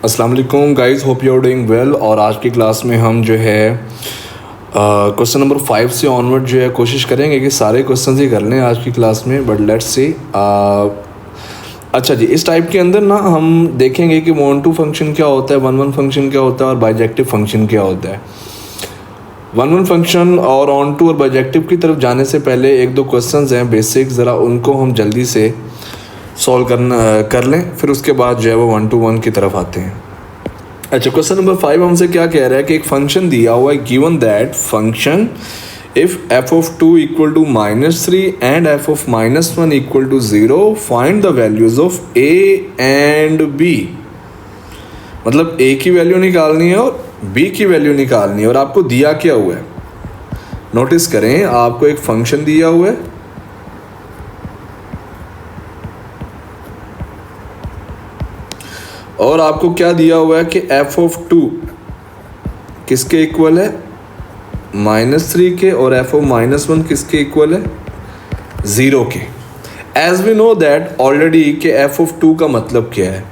अस्सलाम वालेकुम guys, hope you are doing well. और आज की क्लास में हम जो है क्वेश्चन नंबर 5 से ऑनवर्ड जो है कोशिश करेंगे कि सारे क्वेश्चन ही कर लें आज की क्लास में। But let's see. अच्छा जी, इस टाइप के अंदर ना हम देखेंगे कि वन टू फंक्शन क्या होता है, वन वन फंक्शन क्या होता है और बाइजेक्टिव फंक्शन क्या होता है। वन वन फंक्शन और ऑन टू और बाइजेक्टिव की तरफ जाने से पहले एक दो क्वेश्चंस हैं बेसिक, ज़रा उनको हम जल्दी से सॉल्व कर लें, फिर उसके बाद जो है वो वन टू वन की तरफ आते हैं। अच्छा, क्वेश्चन नंबर 5 हमसे क्या कह रहा है कि एक फंक्शन दिया हुआ है, given that function if f of 2 equal to -3 and f of -1 equal to 0 find the values of a and b. मतलब ए की वैल्यू निकालनी है और बी की वैल्यू निकालनी है। और आपको दिया क्या हुआ है, नोटिस करें, आपको एक फंक्शन दिया हुआ है और आपको क्या दिया हुआ है कि f ऑफ 2 किसके इक्वल है, -3 के, और f ऑफ -1 किसके इक्वल है, 0 के। As we know that already कि f ऑफ 2 का मतलब क्या है।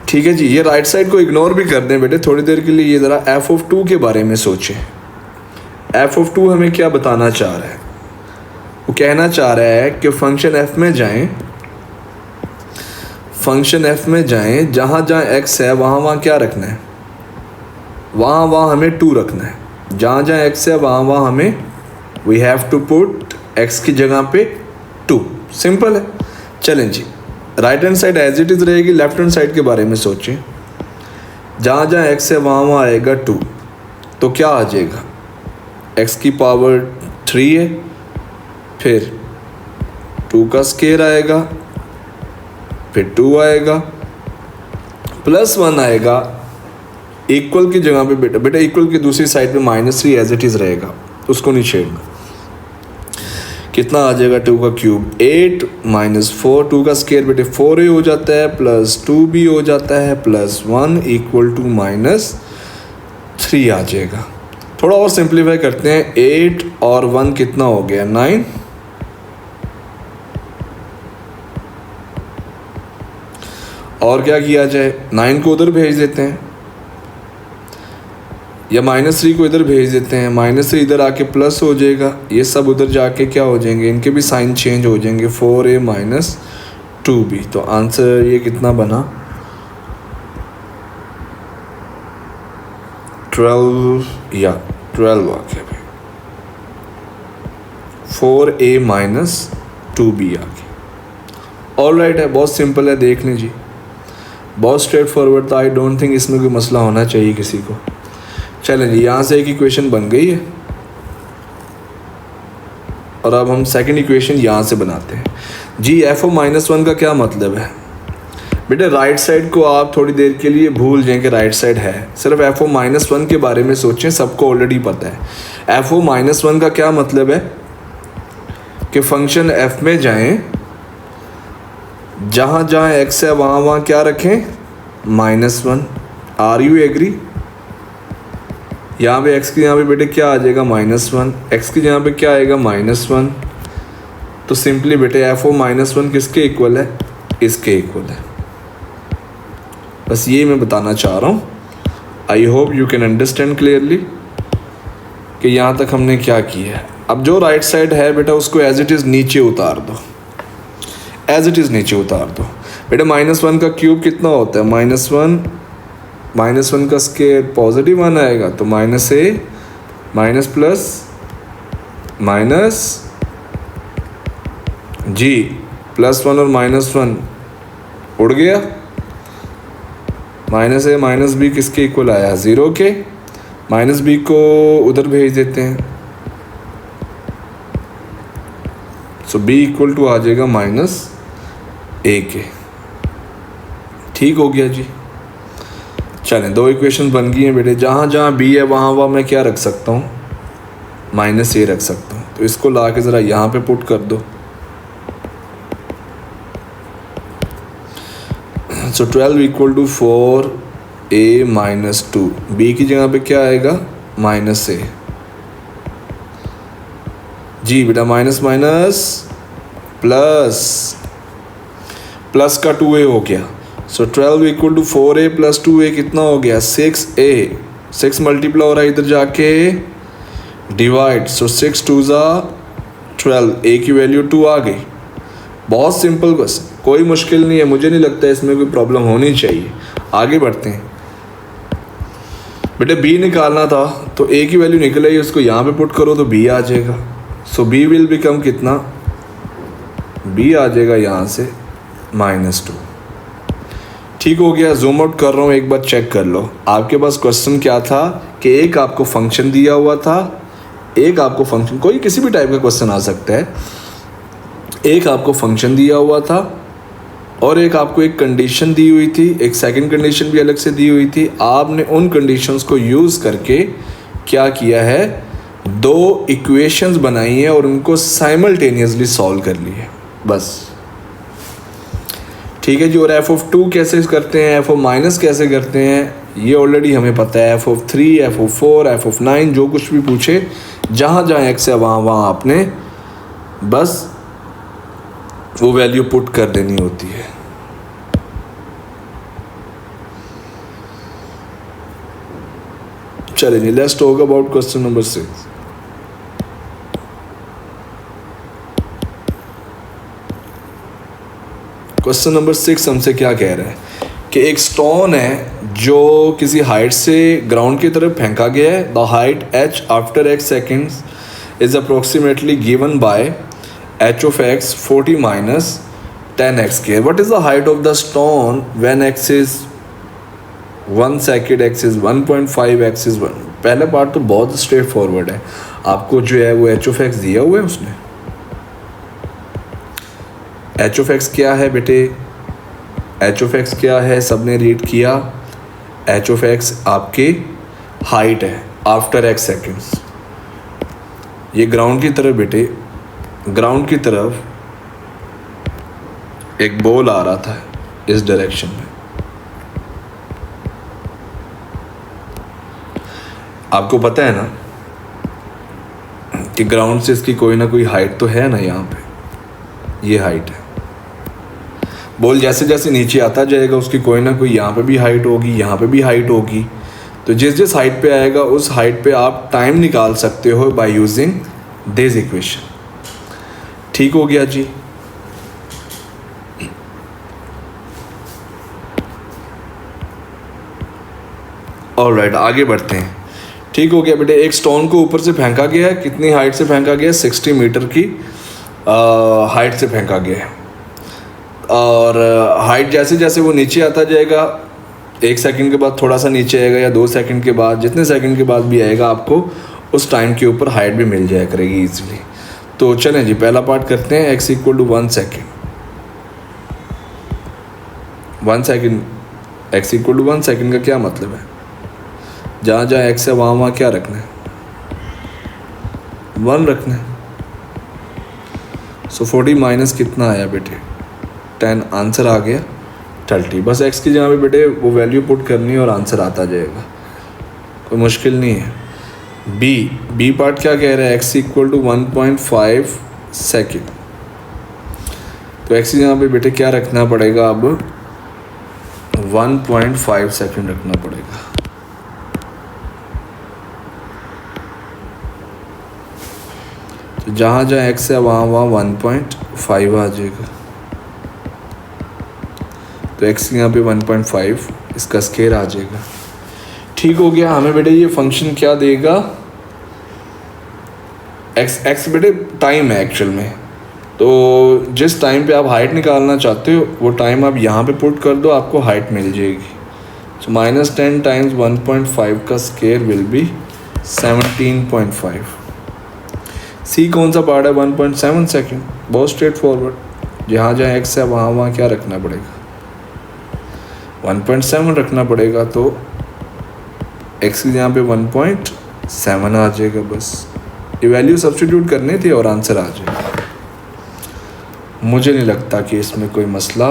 ठीक है जी, ये राइट साइड को इग्नोर भी कर दें बेटे थोड़ी देर के लिए। ये ज़रा f ऑफ 2 के बारे में सोचें। f ऑफ 2 हमें क्या बताना चाह रहा है, वो कहना चाह रहा है कि फंक्शन f में जाएं, फंक्शन f में जाएं, जहाँ जहाँ x है वहाँ वहाँ क्या रखना है, वहाँ वहाँ हमें 2 रखना है। जहाँ जहाँ x है वहाँ वहाँ हमें we have to put x की जगह पे 2। सिंपल है। चलें जी, right hand side as it is रहेगी, लेफ्ट हैंड साइड के बारे में सोचें। जहाँ जहाँ x है वहाँ वहाँ आएगा 2, तो क्या आ जाएगा, x की पावर 3 है, फिर 2 का स्क्वायर आएगा, फिर 2 आएगा, +1 आएगा, इक्वल की जगह पे बेटा इक्वल की दूसरी साइड पे -3 एज इट इज़ रहेगा, उसको नहीं छेड़ना। कितना आ जाएगा, 2 का क्यूब 8 -4, 2 का स्क्वायर बेटे 4a हो जाता है, +2b हो जाता है, +1 इक्वल टू -3 आ जाएगा। थोड़ा और सिंप्लीफाई करते हैं, 8 और 1 कितना हो गया, 9। और क्या किया जाए, 9 को उधर भेज देते हैं या -3 को इधर भेज देते हैं। -3 इधर आके प्लस हो जाएगा, ये सब उधर जाके क्या हो जाएंगे, इनके भी साइन चेंज हो जाएंगे, 4a - 2b। तो आंसर ये कितना बना, 12 या 12 आ गया भाई, 4a - 2b आ गया। ऑल राइट है, बहुत सिंपल है, देख लीजिए, बहुत स्ट्रेट फॉरवर्ड था। आई डोंट थिंक इसमें कोई मसला होना चाहिए किसी को। चलें जी, यहाँ से एक इक्वेशन बन गई है और अब हम सेकंड इक्वेशन यहाँ से बनाते हैं जी। f ऑफ -1 का क्या मतलब है बेटे, राइट साइड को आप थोड़ी देर के लिए भूल जाएं कि राइट साइड है, सिर्फ f ऑफ -1 के बारे में सोचें, सबको ऑलरेडी पता है। f ऑफ -1 का क्या मतलब है कि फंक्शन f में जाएं, जहाँ जहाँ x है वहाँ वहाँ क्या रखें, -1। Are you agree? यहाँ पे x की यहाँ पे बेटे क्या आ जाएगा, -1, x की यहाँ पे क्या आएगा, -1। तो सिंपली बेटे f ऑफ -1 किसके इक्वल है, इसके इक्वल है। बस ये मैं बताना चाह रहा हूँ। I hope you can understand clearly कि यहाँ तक हमने क्या किया है। अब जो राइट साइड है बेटा उसको एज इट इज़ नीचे उतार दो, एज इट इज़ नीचे उतार दो बेटा। -1 का क्यूब कितना होता है, -1 का स्क्वायर +1 आएगा, तो -a प्लस जी, +1 और -1 उड़ गया, -a -b किसके इक्वल आया, 0 के। -b को उधर भेज देते हैं, सो b इक्वल टू आ जाएगा -a के। ठीक हो गया जी। चलें, 2 इक्वेशन बन गई हैं बेटे। जहाँ जहाँ b है वहाँ वहाँ मैं क्या रख सकता हूँ, -a रख सकता हूँ। तो इसको ला के ज़रा यहाँ पे पुट कर दो। सो 12 इक्वल टू 4a - 2, b की जगह पे क्या आएगा, -a जी बेटा, माइनस प्लस का 2a हो गया, सो 12 equal to 4a plus 2a कितना हो गया 6a, 6 मल्टीप्लाई हो रहा है इधर जाके डिवाइड, सो 6 2 ज़ा 12, a की वैल्यू 2 आ गई। बहुत सिंपल क्वेश्चन, कोई मुश्किल नहीं है, मुझे नहीं लगता इसमें कोई प्रॉब्लम होनी चाहिए। आगे बढ़ते हैं बेटे, b निकालना था तो a की वैल्यू निकल आई, उसको यहाँ पे पुट करो तो b आ जाएगा। सो b विल बिकम कितना, b आ जाएगा यहाँ से -2। ठीक हो गया। जूम आउट कर रहा हूँ, एक बार चेक कर लो। आपके पास क्वेश्चन क्या था कि एक आपको फंक्शन दिया हुआ था, एक आपको फंक्शन, कोई किसी भी टाइप का क्वेश्चन आ सकता है, एक आपको फंक्शन दिया हुआ था और एक आपको एक कंडीशन दी हुई थी, एक सेकंड कंडीशन भी अलग से दी हुई थी। आपने उन कंडीशंस को यूज़ करके क्या किया है, दो इक्वेशंस बनाई है और उनको साइमल्टेनियसली सॉल्व कर ली है, बस। ठीक है जी। और f(2) कैसे करते हैं, f(-) कैसे करते हैं, ये ऑलरेडी हमें पता है। f(3), f(4), f(9), जो कुछ भी पूछे, जहाँ जहाँ x है वहाँ आपने बस वो वैल्यू पुट कर देनी होती है। चलिए जी, let's talk about question number 6। Question number 6 हमसे क्या कह रहा है कि एक स्टोन है जो किसी हाइट से ग्राउंड की तरफ फेंका गया है। The height h after x seconds is approximately given by h of x 40 minus 10x square. What is the height of the stone when x is 1 second, x is 1.5, x is 1। पहला part तो बहुत straight forward है, आपको जो है वो h of x दिया हुआ है उसने। h ऑफ x क्या है बेटे, h ऑफ x क्या है, सबने रीड किया। h ऑफ x आपके हाइट है आफ्टर x सेकेंड्स। ये ग्राउंड की तरफ बेटे, ग्राउंड की तरफ एक बॉल आ रहा था इस डायरेक्शन में। आपको पता है ना कि ग्राउंड से इसकी कोई ना कोई हाइट तो है ना, यहाँ पे ये हाइट है। बॉल जैसे जैसे नीचे आता जाएगा उसकी कोई ना कोई यहाँ पे भी हाइट होगी, यहाँ पे भी हाइट होगी। तो जिस जिस हाइट पे आएगा उस हाइट पे आप टाइम निकाल सकते हो बाय यूजिंग दिस इक्वेशन। ठीक हो गया जी। ऑलराइट, आगे बढ़ते हैं। ठीक हो गया बेटे, एक स्टोन को ऊपर से फेंका गया है। कितनी हाइट से फेंका गया है, 60 मीटर की हाइट से फेंका गया है। और हाइट जैसे जैसे वो नीचे आता जाएगा, 1 सेकंड के बाद थोड़ा सा नीचे आएगा या 2 सेकंड के बाद, जितने सेकंड के बाद भी आएगा आपको उस टाइम के ऊपर हाइट भी मिल जाया करेगी ईजिली। तो चलें जी, पहला पार्ट करते हैं। x equal to 1 second, 1 second, x equal to 1 second का क्या मतलब है, जहाँ जहाँ x है वहाँ क्या रखना है, 1 रखना है। सो 40 माइनस कितना आया बेटे, 10, आंसर आ गया 30। बस x की जगह पे बेटे वो वैल्यू पुट करनी है और आंसर आता जाएगा, कोई मुश्किल नहीं है। बी पार्ट क्या कह रहा है, x इक्वल टू 1.5 सेकेंड। तो x की जगह पे बेटे क्या रखना पड़ेगा, अब 1.5 सेकेंड रखना पड़ेगा। तो जहाँ जहाँ x है वहाँ 1.5 आ जाएगा। तो x यहाँ पे 1.5, इसका स्केयर आ जाएगा। ठीक हो गया। हमें बेटे ये फंक्शन क्या देगा, x बेटे टाइम है एक्चुअल में। तो जिस टाइम पे आप हाइट निकालना चाहते हो वो टाइम आप यहाँ पे पुट कर दो, आपको हाइट मिल जाएगी। सो -10 टाइम्स 1.5 का स्केयर विल बी 17.5। सी कौन सा पार्ट है, 1.7 सेकेंड, बहुत स्ट्रेट फॉरवर्ड। जहाँ जहाँ x है वहाँ क्या रखना पड़ेगा, 1.7 रखना पड़ेगा। तो x की यहाँ पे 1.7 आ जाएगा। बस ये वैल्यू सब्स्टिट्यूट करने थे और आंसर आ जाएगा। मुझे नहीं लगता कि इसमें कोई मसला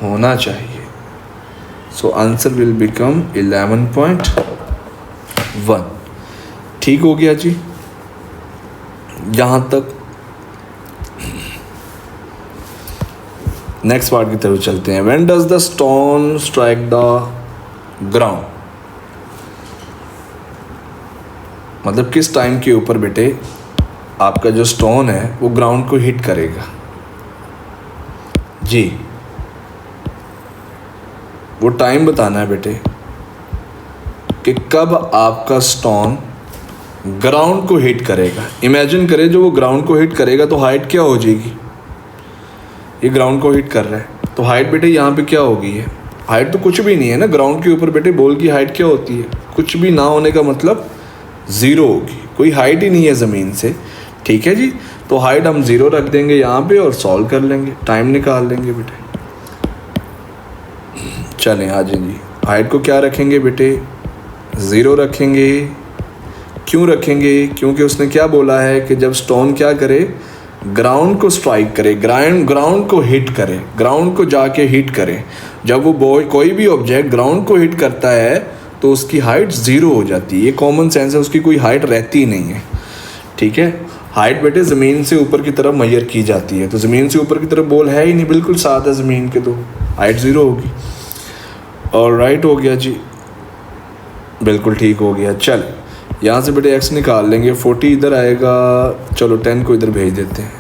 होना चाहिए। So answer will become 11.1। ठीक हो गया जी। यहाँ तक नेक्स्ट पार्ट की तरफ चलते हैं। When does the stone strike the ground, मतलब किस टाइम के ऊपर बेटे आपका जो स्टोन है वो ग्राउंड को हिट करेगा। जी, वो टाइम बताना है बेटे कि कब आपका स्टोन ग्राउंड को हिट करेगा। इमेजिन करें जो वो ग्राउंड को हिट करेगा तो हाइट क्या हो जाएगी, ये ग्राउंड को हिट कर रहा है तो हाइट बेटे यहाँ पे क्या होगी, है हाइट तो कुछ भी नहीं है ना ग्राउंड के ऊपर बेटे। बॉल की हाइट क्या होती है, कुछ भी ना होने का मतलब ज़ीरो होगी, कोई हाइट ही नहीं है ज़मीन से। ठीक है जी, तो हाइट हम ज़ीरो रख देंगे यहाँ पे और सॉल्व कर लेंगे, टाइम निकाल लेंगे बेटे। चलें आ जाए जी, हाइट को क्या रखेंगे बेटे, ज़ीरो रखेंगे। क्यों रखेंगे, क्योंकि उसने क्या बोला है कि जब स्टोन क्या करे, ग्राउंड को स्ट्राइक करे, ग्राउंड को हिट करे, ग्राउंड को जाके हिट करे। जब वो कोई भी ऑब्जेक्ट ग्राउंड को हिट करता है तो उसकी हाइट ज़ीरो हो जाती है। ये कॉमन सेंस है, उसकी कोई हाइट रहती ही नहीं है। ठीक है, हाइट बेटे ज़मीन से ऊपर की तरफ मेजर की जाती है, तो ज़मीन से ऊपर की तरफ बॉल है ही नहीं, बिल्कुल साथ है ज़मीन के, तो हाइट ज़ीरो होगी। और राइट हो गया जी, बिल्कुल ठीक हो गया। चल यहाँ से बेटे x निकाल लेंगे, 40 इधर आएगा, चलो 10 को इधर भेज देते हैं।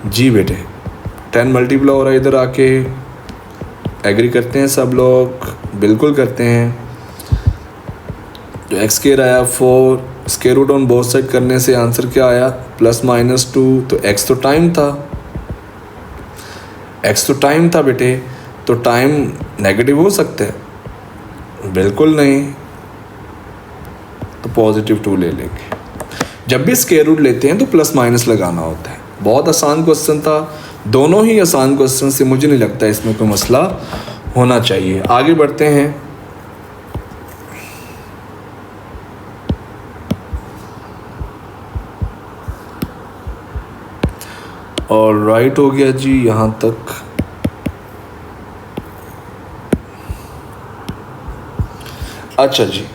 जी बेटे 10 मल्टीप्लाई हो रहा है इधर आके, एग्री करते हैं सब लोग, बिल्कुल करते हैं। जो x स्क्वायर आया 4, square root on both side करने से आंसर क्या आया, +-2। तो x तो टाइम था, x तो टाइम था बेटे, तो टाइम नेगेटिव हो सकता है, बिल्कुल नहीं, तो +2 ले लेंगे। जब भी स्क्वायर रूट लेते हैं तो प्लस माइनस लगाना होता है। बहुत आसान क्वेश्चन था, दोनों ही आसान क्वेश्चन से मुझे नहीं लगता इसमें कोई मसला होना चाहिए। आगे बढ़ते हैं। और राइट हो गया जी यहाँ तक। अच्छा जी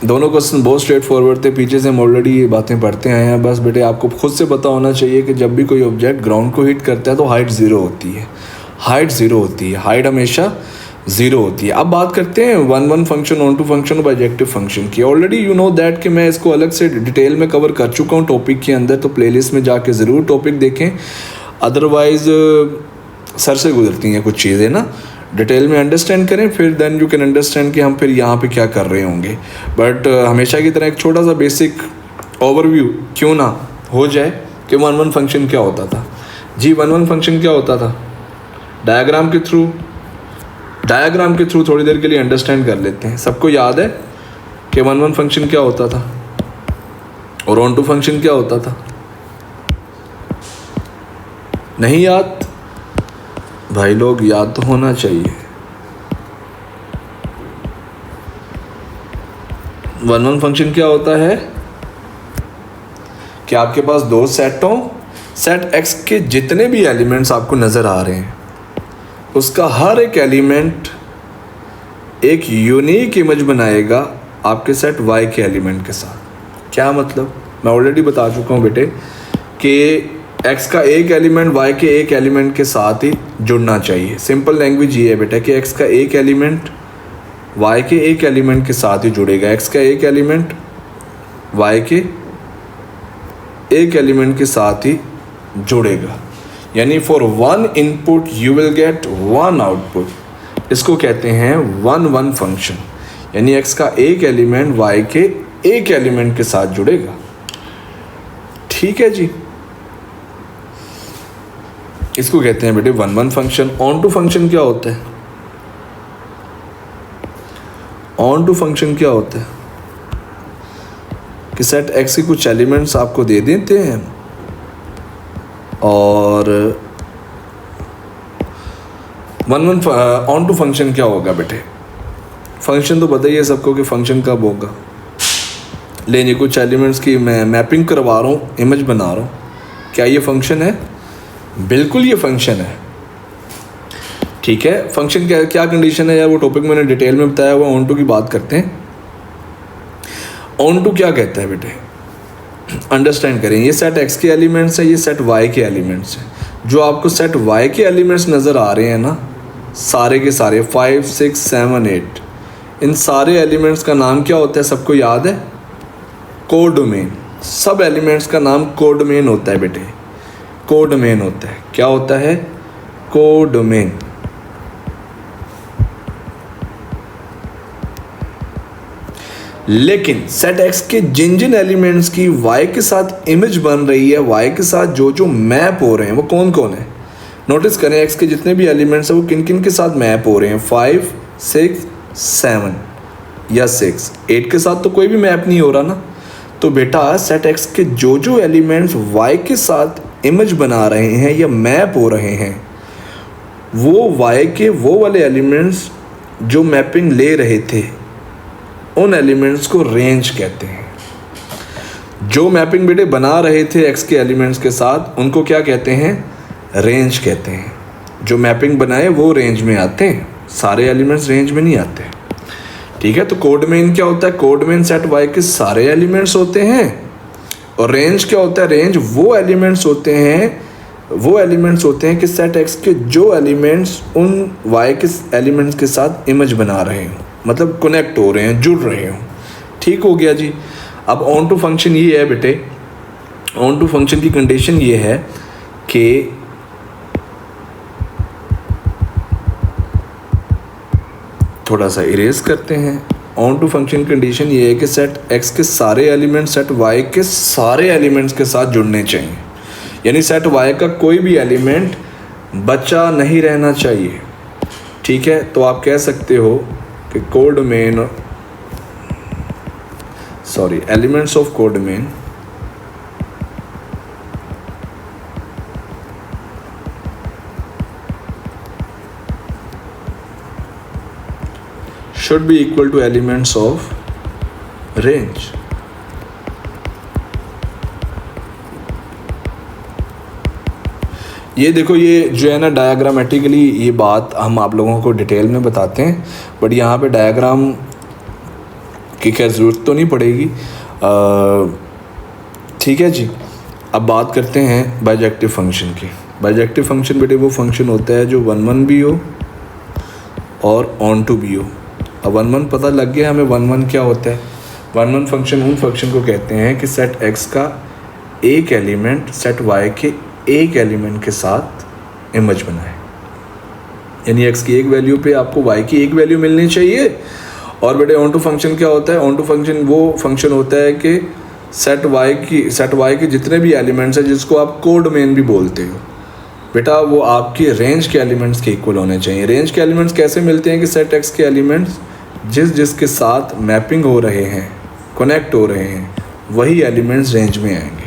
दोनों क्वेश्चन बहुत स्ट्रेट फॉरवर्ड थे, पीछे से हम ऑलरेडी ये बातें पढ़ते आए हैं। बस बेटे आपको खुद से पता होना चाहिए कि जब भी कोई ऑब्जेक्ट ग्राउंड को हिट करता है तो हाइट ज़ीरो होती है, हाइट ज़ीरो होती है, हाइट हमेशा ज़ीरो होती है। अब बात करते हैं one function, onto function और बाइजेक्टिव फंक्शन की। ऑलरेडी यू नो दैट कि मैं इसको अलग से डिटेल में कवर कर चुका हूँ टॉपिक के अंदर, तो प्लेलिस्ट में जाके ज़रूर टॉपिक देखें, अदरवाइज़ सर से गुजरती हैं कुछ चीज़ें ना, डिटेल में अंडरस्टैंड करें, फिर देन यू कैन अंडरस्टैंड कि हम फिर यहाँ पे क्या कर रहे होंगे। बट हमेशा की तरह एक छोटा सा बेसिक ओवरव्यू क्यों ना हो जाए कि वन फंक्शन क्या होता था। जी वन फंक्शन क्या होता था, डायग्राम के थ्रू थोड़ी देर के लिए अंडरस्टैंड कर लेते हैं। सबको याद है कि वन फंक्शन क्या होता था और ऑन टू फंक्शन क्या होता था, नहीं याद भाई लोग, याद तो होना चाहिए। वन फंक्शन क्या होता है कि आपके पास दो सेट हों, सेट x के जितने भी एलिमेंट्स आपको नज़र आ रहे हैं उसका हर एक एलिमेंट एक यूनिक इमेज बनाएगा आपके सेट y के एलिमेंट के साथ। क्या मतलब, मैं ऑलरेडी बता चुका हूँ बेटे कि x का एक एलिमेंट y के एक एलिमेंट के साथ ही जुड़ना चाहिए। सिंपल लैंग्वेज ये है बेटा कि x का एक एलिमेंट y के एक एलिमेंट के साथ ही जुड़ेगा, x का एक एलिमेंट y के एक एलिमेंट के साथ ही जुड़ेगा। यानी for one input you will get one output. इसको कहते हैं वन फंक्शन, यानी x का एक एलिमेंट y के एक एलिमेंट के साथ जुड़ेगा। ठीक है जी, इसको कहते हैं बेटे one function. Onto function क्या होता है, ऑन टू फंक्शन क्या होता है कि सेट x के कुछ एलिमेंट्स आपको दे देते हैं और ऑन टू फंक्शन क्या होगा बेटे, फंक्शन तो बताइए सबको कि फंक्शन कब होगा। लेने कुछ एलिमेंट्स की मैं मैपिंग करवा रहा हूँ, इमेज बना रहा हूँ, क्या ये फंक्शन है, बिल्कुल ये फंक्शन है। ठीक है, फंक्शन क्या क्या कंडीशन है यार, वो टॉपिक मैंने डिटेल में बताया हुआ। ऑन टू की बात करते हैं। ऑन टू क्या कहता है बेटे, अंडरस्टैंड करें, ये सेट एक्स के एलिमेंट्स हैं, ये सेट वाई के एलिमेंट्स हैं। जो आपको सेट वाई के एलिमेंट्स नज़र आ रहे हैं ना, सारे के सारे 5 6 7 8, इन सारे एलिमेंट्स का नाम क्या होता है? सबको याद है? कोडोमेन। सब एलिमेंट्स का नाम कोडोमेन होता है बेटे, कोडोमेन होता है। क्या होता है? कोडोमेन। लेकिन सेट एक्स के जिन जिन एलिमेंट्स की वाई के साथ इमेज बन रही है, वाई के साथ जो जो मैप हो रहे हैं, वो कौन कौन है? नोटिस करें, एक्स के जितने भी एलिमेंट्स हैं वो किन किन के साथ मैप हो रहे हैं? 5 6 7 या 6 8 के साथ तो कोई भी मैप नहीं हो रहा ना। तो बेटा सेट एक्स के जो जो एलिमेंट्स वाई के साथ इमेज बना रहे हैं या मैप हो रहे हैं, वो वाई के वो वाले एलिमेंट्स जो मैपिंग ले रहे थे, उन एलिमेंट्स को रेंज कहते हैं। जो मैपिंग बेटे बना रहे थे एक्स के एलिमेंट्स के साथ, उनको क्या कहते हैं? रेंज कहते हैं। जो मैपिंग बनाए वो रेंज में आते हैं, सारे एलिमेंट्स रेंज में नहीं आते। ठीक है, तो कोडमेन क्या होता है? कोडमेन सेट वाई के सारे एलिमेंट्स होते हैं। और रेंज क्या होता है? रेंज वो एलिमेंट्स होते हैं कि सेट एक्स के जो एलिमेंट्स उन वाई के एलिमेंट्स के साथ इमेज बना रहे हों, मतलब कनेक्ट हो रहे हैं, जुड़ रहे हों। ठीक हो गया जी। अब ऑन टू फंक्शन ये है बेटे, ऑन टू फंक्शन की कंडीशन ये है कि थोड़ा सा इरेज करते हैं। ऑन टू फंक्शन कंडीशन ये है कि सेट एक्स के सारे एलिमेंट्स सेट वाई के सारे एलिमेंट्स के साथ जुड़ने चाहिए, यानी सेट वाई का कोई भी एलिमेंट बचा नहीं रहना चाहिए। ठीक है, तो आप कह सकते हो कि codomain, sorry, elements of codomain should be equal to elements of range। ये देखो, ये जो है ना डायग्रामेटिकली ये बात हम आप लोगों को डिटेल में बताते हैं, बट यहाँ पे डायग्राम की खैर ज़रूरत तो नहीं पड़ेगी। ठीक है जी। अब बात करते हैं बाइजेक्टिव फंक्शन की। बाइजेक्टिव फंक्शन बेटे वो फंक्शन होता है जो 1 1 भी हो और ऑन टू भी हो। अब 1 1 पता लग गया हमें 1 1 क्या होता है। 1 1 फंक्शन उन फंक्शन को कहते हैं कि सेट एक्स का एक एलिमेंट सेट वाई के एक एलिमेंट के साथ इमेज बनाए, यानी एक्स की एक वैल्यू पे आपको वाई की एक वैल्यू मिलनी चाहिए। और बेटे ऑन टू फंक्शन क्या होता है? ऑन टू फंक्शन वो फंक्शन होता है कि सेट वाई के जितने भी एलिमेंट्स हैं, जिसको आप कोडोमेन भी बोलते हो बेटा, वो आपके रेंज के एलिमेंट्स के इक्वल होने चाहिए। रेंज के एलिमेंट्स कैसे मिलते हैं? कि सेट एक्स के एलिमेंट्स जिसके साथ मैपिंग हो रहे हैं, कनेक्ट हो रहे हैं, वही एलिमेंट्स रेंज में आएंगे।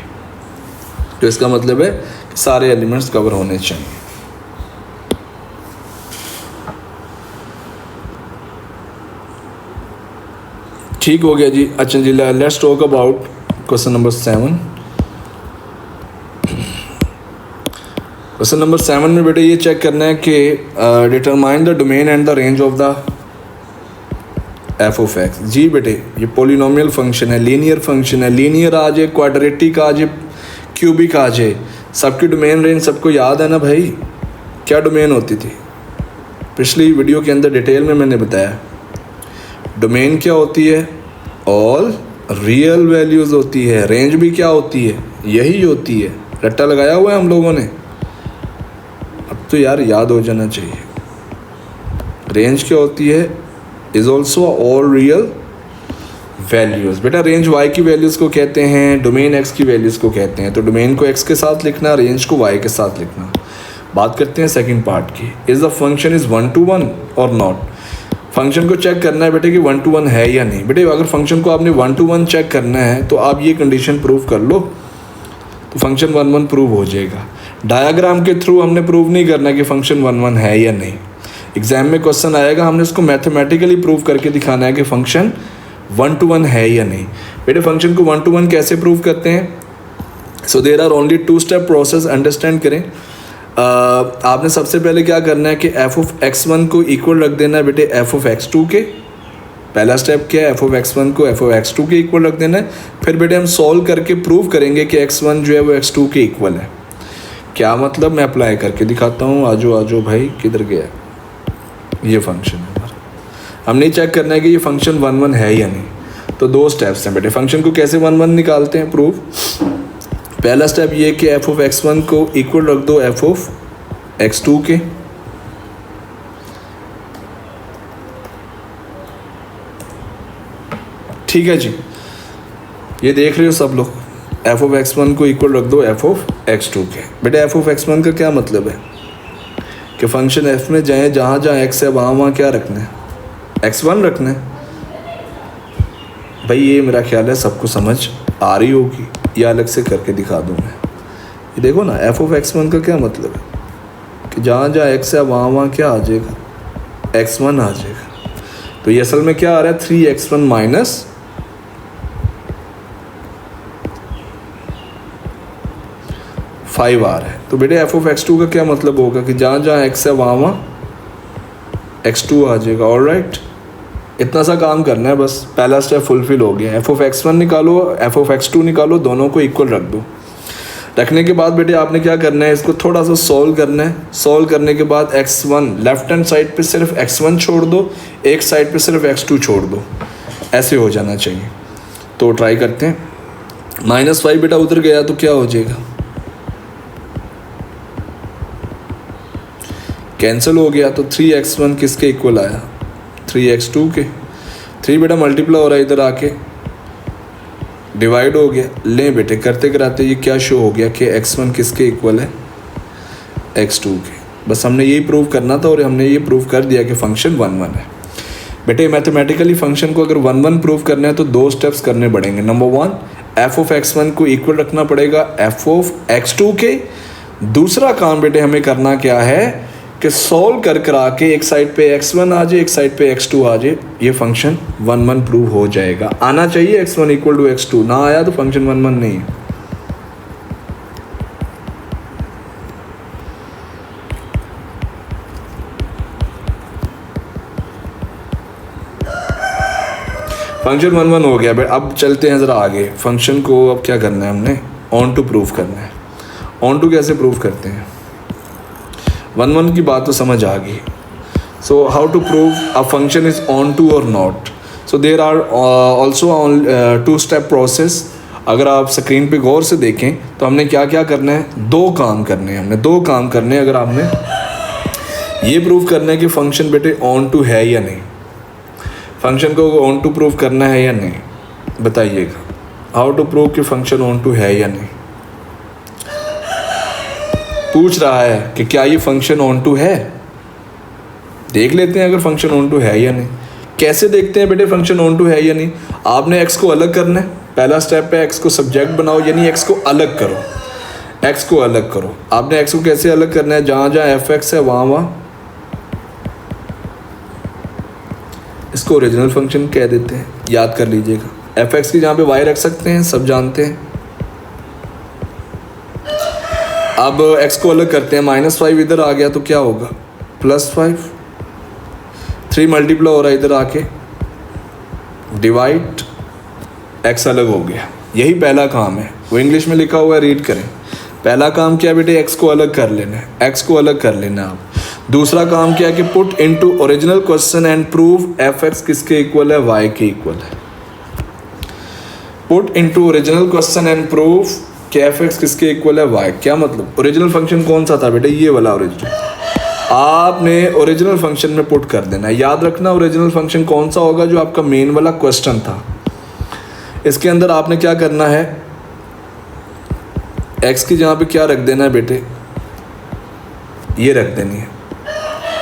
तो इसका मतलब है कि सारे एलिमेंट्स कवर होने चाहिए। ठीक हो गया जी। अच्छा जी, let's talk about question number 7। Question number 7 में बेटे ये चेक करना है कि determine the domain and the range of the F of X. जी बेटे, ये पोलिनोमियल फंक्शन है, लीनियर फंक्शन है। लीनियर आ जाए, क्वाड्रेटिक आ जाए, क्यूबिक आ जाए, सबकी डोमेन रेंज सबको याद है ना भाई। क्या डोमेन होती थी? पिछली वीडियो के अंदर डिटेल में मैंने बताया। डोमेन क्या होती है? ऑल रियल वैल्यूज़ होती है। रेंज भी क्या होती है? यही होती है। रट्टा लगाया हुआ है हम लोगों ने, अब तो यार याद हो जाना चाहिए। रेंज क्या होती है? Is also all real values. बेटा रेंज वाई की वैल्यूज़ को कहते हैं, डोमेन एक्स की वैल्यूज़ को कहते हैं। तो डोमेन को एक्स के साथ लिखना, रेंज को वाई के साथ लिखना। बात करते हैं सेकंड पार्ट की। Is the function is 1 to 1 और नॉट। फंक्शन को चेक करना है बेटे कि 1 to 1 है या नहीं। बेटे अगर फंक्शन को आपने 1 to 1 चेक करना है तो आप ये कंडीशन प्रूव कर लो, तो फंक्शन 1 1 प्रूव हो जाएगा। डायग्राम के थ्रू हमने प्रूव नहीं करना कि फंक्शन 1 1 है या नहीं। एग्जाम में क्वेश्चन आएगा, हमने उसको मैथमेटिकली प्रूव करके दिखाना है कि फंक्शन 1 to 1 है या नहीं। बेटे फंक्शन को 1 to 1 कैसे प्रूव करते हैं? So there are only 2 step process. Understand करें। आपने सबसे पहले क्या करना है कि एफ ऑफ x1 को इक्वल रख देना है बेटे एफ ऑफ x2 के। पहला स्टेप क्या है, एफ ऑफ x1 को एफ ऑफ x2 के इक्वल रख देना है। फिर बेटे हम सॉल्व करके प्रूव करेंगे कि x1 जो है वो x2 के इक्वल है। क्या मतलब, मैं अप्लाई करके दिखाता हूँ। आजो आजो भाई, किधर गया, ये फंक्शन है हमारा। हमने चेक करना है कि ये फंक्शन 1 1 है या नहीं। तो दो स्टेप्स हैं बेटे, फंक्शन को कैसे 1 1 निकालते हैं प्रूफ। पहला स्टेप ये कि एफ ऑफ x1 को इक्वल रख दो एफ ऑफ x2 के। ठीक है जी, ये देख रहे हो सब लोग, एफ ऑफ x1 को इक्वल रख दो एफ ऑफ x2 के। बेटे एफ ऑफ x1 का क्या मतलब है कि फंक्शन f में जाए जहाँ जहाँ x है वहाँ क्या रखना है, x1 रखना है। भाई ये मेरा ख्याल है सबको समझ आ रही होगी, या अलग से करके दिखा दूँ मैं। ये देखो ना, एफ ऑफ x1 का क्या मतलब है कि जहाँ जहाँ x है वहाँ क्या आ जाएगा, x1 आ जाएगा। तो ये असल में क्या आ रहा है, 3x1 माइनस 5 आ रहा है। तो बेटे एफ ऑफ x2 का क्या मतलब होगा कि जहाँ जहाँ x है वहाँ x2 आ जाएगा। ऑलराइट, इतना सा काम करना है बस, पहला स्टेप फुलफिल हो गया। एफ ऑफ x1 निकालो, एफ ऑफ x2 निकालो, दोनों को इक्वल रख दो। रखने के बाद बेटे आपने क्या करना है, इसको थोड़ा सा सॉल्व करना है। सॉल्व करने के बाद x1 लेफ्ट हैंड साइड पे सिर्फ x1 छोड़ दो, एक साइड पे सिर्फ x2 छोड़ दो, ऐसे हो जाना चाहिए। तो ट्राई करते हैं। -5 बेटा उधर गया तो क्या हो जाएगा, कैंसिल हो गया। तो 3x1 किसके इक्वल आया, 3x2 के। 3 बेटा मल्टीप्लाई हो रहा है, इधर आके डिवाइड हो गया। ले बेटे करते कराते ये क्या शो हो गया कि x1 किसके इक्वल है, x2 के। बस हमने यही प्रूव करना था और हमने ये प्रूव कर दिया कि फंक्शन 1 1 है। बेटे मैथमेटिकली फंक्शन को अगर 1 1 प्रूव करना है तो 2 स्टेप्स करने पड़ेंगे। नंबर 1, एफ ऑफ x1 को इक्वल रखना पड़ेगा एफ ऑफ x2 के। दूसरा काम बेटे हमें करना क्या है कि सॉल्व कर करा के एक साइड पे x1 आ जाए, एक साइड पे x2 आ जाए, ये फंक्शन 1 1 प्रूव हो जाएगा। आना चाहिए x1 इक्वल टू x2, ना आया तो फंक्शन 1 1 नहीं है। फंक्शन 1 1 हो गया। अब चलते हैं ज़रा आगे। फंक्शन को अब क्या करना है, हमने ऑन टू प्रूव करना है। ऑन टू कैसे प्रूव करते हैं, 1 1 की बात तो समझ आ गई। So how to prove a function is onto और नॉट। So there are also 2 step process. अगर आप स्क्रीन पे गौर से देखें तो हमने क्या क्या करना है, 2 काम करने हैं। हमने 2 काम करने हैं। अगर आपने ये प्रूव करना है कि फंक्शन बेटे ऑन टू है या नहीं, फंक्शन को ऑन टू प्रूव करना है या नहीं, बताइएगा। हाउ टू प्रूव कि फंक्शन ऑन टू है या नहीं। पूछ रहा है कि क्या ये फंक्शन ऑन टू है। देख लेते हैं अगर फंक्शन ऑन टू है या नहीं। कैसे देखते हैं बेटे फंक्शन ऑन टू है या नहीं। आपने x को अलग करना है। पहला स्टेप है x को सब्जेक्ट बनाओ, यानी x को अलग करो। x को अलग करो। आपने x को कैसे अलग करना है, जहाँ जहाँ f(x) है वहाँ इसको ओरिजिनल फंक्शन कह देते हैं, याद कर लीजिएगा। f(x) की जहाँ पे y रख सकते हैं, सब जानते हैं। अब x को अलग करते हैं, -5 इधर आ गया तो क्या होगा, +5। 3 मल्टीप्लाई हो रहा है इधर आके, डिवाइड, x अलग हो गया। यही पहला काम है, वो इंग्लिश में लिखा हुआ है, रीड करें। पहला काम क्या बेटे, x को अलग कर लेना है, x को अलग कर लेना है आप। दूसरा काम क्या है कि put into original question and prove f(x) किसके इक्वल है, y के इक्वल है। Put into original question and prove कि f(x) किसके इक्वल है, y। क्या मतलब, ओरिजिनल फंक्शन कौन सा था बेटे, ये वाला ओरिजिनल। आपने ओरिजिनल फंक्शन में पुट कर देना है। याद रखना ओरिजिनल फंक्शन कौन सा होगा, जो आपका मेन वाला क्वेश्चन था। इसके अंदर आपने क्या करना है, x की जगह पे क्या रख देना है बेटे, ये रख देनी है।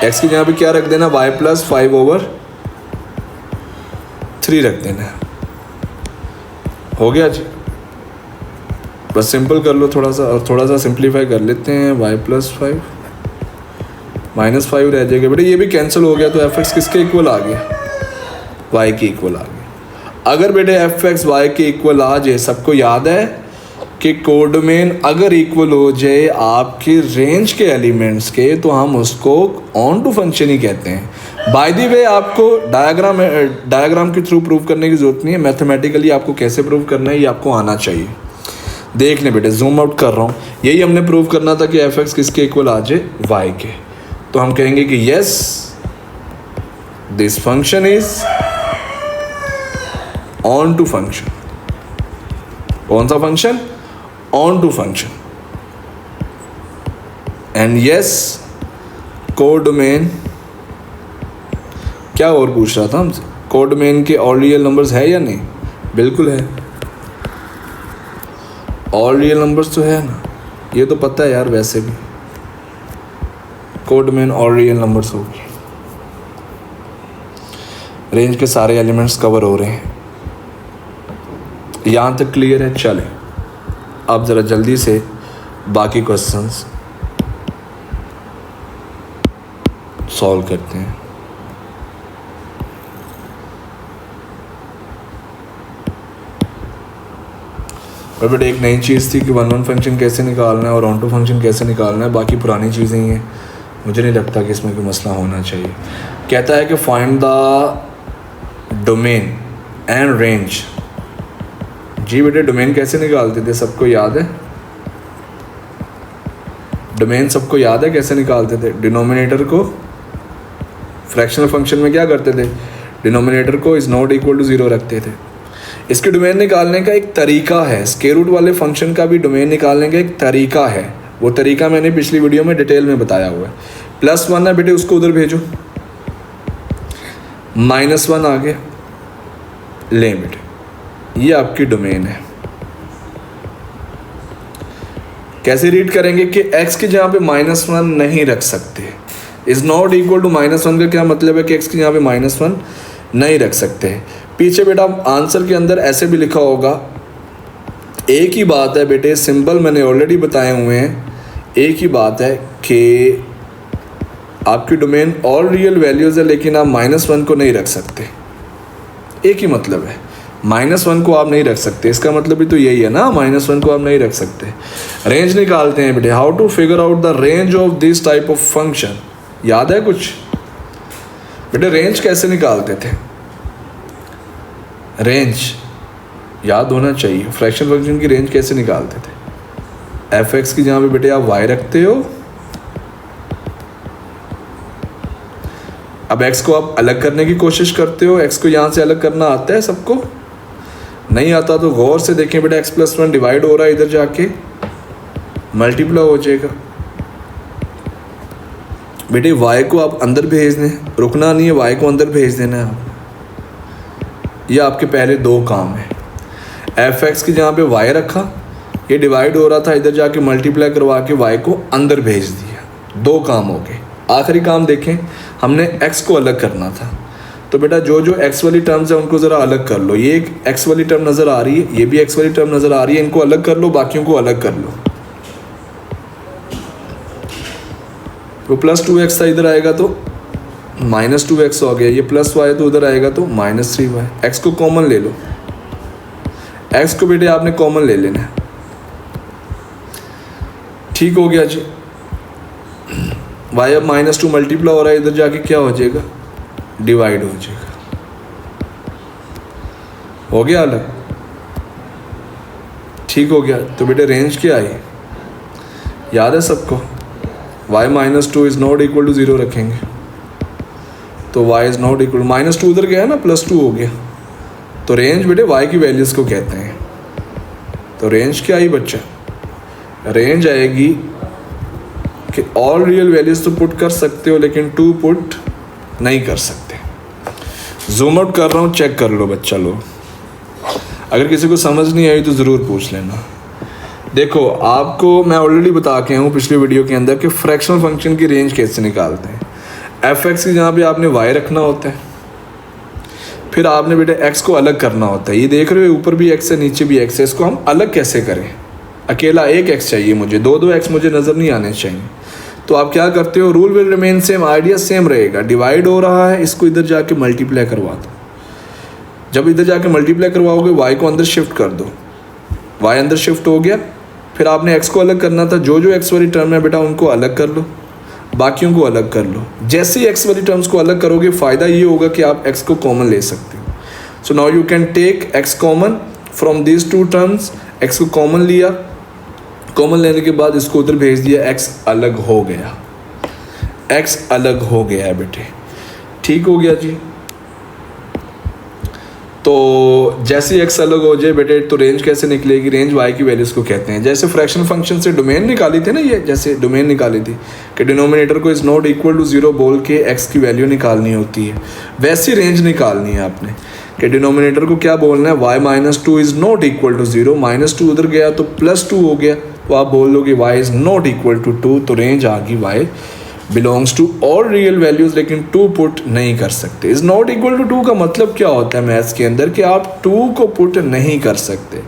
x की जगह पे क्या रख देना, y + 5/3 रख देना है। हो गया जी, बस सिंपल कर लो थोड़ा सा, और थोड़ा सा सिंप्लीफाई कर लेते हैं। y + 5 -5 रह जाएगा बेटे, ये भी कैंसिल हो गया। तो f(x) किसके इक्वल आ गया, y के इक्वल आ गया। अगर बेटे f(x) y के इक्वल आ जाए, सबको याद है कि कोडोमेन अगर इक्वल हो जाए आपके रेंज के एलिमेंट्स के तो हम उसको ऑन टू फंक्शन ही कहते हैं। बाय द वे आपको डायग्राम के थ्रू प्रूव करने की ज़रूरत नहीं है, मैथमेटिकली आपको कैसे प्रूव करना है ये आपको आना चाहिए। देख लें बेटे, जूम आउट कर रहा हूँ, यही हमने प्रूव करना था कि एफ एक्स किसके इक्वल आ जाए, वाई के। तो हम कहेंगे कि yes this function is onto function. कौन सा function? Onto function. And yes codomain, क्या और पूछ रहा था हमसे, कोडोमेन के ऑल रियल नंबर्स है या नहीं? बिल्कुल है, ऑल रियल नंबर्स तो है ना, ये तो पता है यार। वैसे भी कोडोमेन ऑल रियल नंबर्स होगी, रेंज के सारे एलिमेंट्स कवर हो रहे हैं। यहाँ तक क्लियर है? चले अब ज़रा जल्दी से बाकी क्वेश्चंस सॉल्व करते हैं। और बेटा एक नई चीज़ थी कि वन वन फंक्शन कैसे निकालना है और ऑन टू फंक्शन कैसे निकालना है, बाकी पुरानी चीज़ें ही हैं, मुझे नहीं लगता कि इसमें कोई मसला होना चाहिए। कहता है कि find the domain and range. जी बेटे डोमेन कैसे निकालते थे, सबको याद है? डोमेन सबको याद है कैसे निकालते थे? डिनोमिनेटर को फ्रैक्शनल फंक्शन में क्या करते थे, डिनोमिनेटर को इज़ नॉट इक्वल टू 0 रखते थे। इसके डोमेन निकालने का एक तरीका है, स्क्वायर रूट वाले फंक्शन का भी डोमेन निकालने का एक तरीका है, वो तरीका मैंने पिछली वीडियो में डिटेल में बताया हुआ है। +1 है बेटे, उसको उधर भेजो, -1 आ गया, ले बेटे ये आपकी डोमेन है। कैसे रीड करेंगे कि x के जहाँ पे -1 नहीं रख सकते, इज़ नॉट इक्वल टू -1 का क्या मतलब है कि x के यहाँ पे -1 नहीं रख सकते। पीछे बेटा आंसर के अंदर ऐसे भी लिखा होगा, एक ही बात है बेटे, सिंबल मैंने ऑलरेडी बताए हुए हैं, एक ही बात है कि आपकी डोमेन ऑल रियल वैल्यूज़ है लेकिन आप -1 को नहीं रख सकते, एक ही मतलब है, -1 को आप नहीं रख सकते, इसका मतलब भी तो यही है ना, -1 को आप नहीं रख सकते। रेंज निकालते हैं बेटे, how to figure out the range of this type of function, याद है कुछ बेटे? रेंज कैसे निकालते थे, रेंज याद होना चाहिए, फ्रैक्शन फंक्शन की रेंज कैसे निकालते थे? एफ एक्स की जहाँ पे बेटे आप वाई रखते हो, अब x को आप अलग करने की कोशिश करते हो, x को यहाँ से अलग करना आता है सबको? नहीं आता तो गौर से देखें बेटा, x+1 डिवाइड हो रहा है, इधर जाके मल्टीप्लाई हो जाएगा। बेटे y को आप अंदर भेज दें, रुकना नहीं है, y को अंदर भेज देना है आप, ये आपके पहले दो काम है। एफ एक्स की जहाँ पे y रखा, ये डिवाइड हो रहा था, इधर जाके मल्टीप्लाई करवा के y को अंदर भेज दिया, दो काम हो गए। आखिरी काम देखें, हमने x को अलग करना था, तो बेटा जो जो x वाली टर्म्स है उनको ज़रा अलग कर लो। ये एक x वाली टर्म नज़र आ रही है, ये भी x वाली टर्म नज़र आ रही है, इनको अलग कर लो, बाकियों को अलग कर लो। तो +2x था, इधर आएगा तो -2x हो गया, ये +y तो उधर आएगा तो -3y। x को कॉमन ले लो, x को बेटे आपने कॉमन ले लेना है, ठीक हो गया जी। y अब -2 मल्टीप्लाई हो रहा है, इधर जाके क्या हो जाएगा, डिवाइड हो जाएगा, हो गया अलग, ठीक हो गया। तो बेटे रेंज क्या आई, याद है सबको? y -2 is not equal to 0 रखेंगे, तो y इज़ नॉट इक्वल, -2 उधर गया ना, +2 हो गया, तो रेंज बेटे y की वैल्यूज़ को कहते हैं। तो रेंज क्या आई बच्चा, रेंज आएगी कि ऑल रियल वैल्यूज़ तो पुट कर सकते हो लेकिन 2 पुट नहीं कर सकते। जूम आउट कर रहा हूँ, चेक कर लो बच्चा लोग, अगर किसी को समझ नहीं आई तो ज़रूर पूछ लेना। देखो आपको मैं ऑलरेडी बता के हूँ पिछले वीडियो के अंदर कि फ्रैक्शनल फंक्शन की रेंज कैसे निकालते हैं। एफ एक्स की जहाँ पे आपने वाई रखना होता है, फिर आपने बेटा एक्स को अलग करना होता है, ये देख रहे हो ऊपर भी एक्स है नीचे भी एक्स है, इसको हम अलग कैसे करें? अकेला एक एक्स चाहिए मुझे, दो एक्स मुझे नज़र नहीं आने चाहिए। तो आप क्या करते हो, rule will remain same, idea same रहेगा, डिवाइड हो रहा है, इसको इधर जाके मल्टीप्लाई करवा दो। जब इधर जाके मल्टीप्लाई करवाओगे y को अंदर शिफ्ट कर दो, वाई अंदर शिफ्ट हो गया, फिर आपने एक्स को अलग करना था, जो जो एक्स वाली टर्म है बेटा उनको अलग कर लो, बाकियों को अलग कर लो। जैसे ही एक्स वाली टर्म्स को अलग करोगे फ़ायदा ये होगा कि आप एक्स को कॉमन ले सकते हो। So now you can take x common from these two terms. X को कॉमन लिया, कॉमन लेने के बाद इसको उधर भेज दिया, एक्स अलग हो गया, एक्स अलग हो गया है बेटे, ठीक हो गया जी। तो जैसे एक्स अलग हो जाए बेटे तो रेंज कैसे निकलेगी, रेंज वाई की वैल्यूज़ को कहते हैं। जैसे फ्रैक्शन फंक्शन से डोमेन निकाली थी ना, ये जैसे डोमेन निकाली थी कि डिनोमिनेटर को इज़ नॉट इक्वल टू 0 बोल के एक्स की वैल्यू निकालनी होती है, वैसी रेंज निकालनी है आपने कि डिनोमिनेटर को क्या बोलना है, y minus two is not equal to 0, -2 उधर गया तो +2 हो गया, तो आप बोल लो कि y is not equal to 2, तो रेंज आ गई y belongs to all real values, लेकिन 2 पुट नहीं कर सकते। इज़ नॉट इक्वल टू 2 का मतलब क्या होता है मैथ्स के अंदर कि आप 2 को पुट नहीं कर सकते।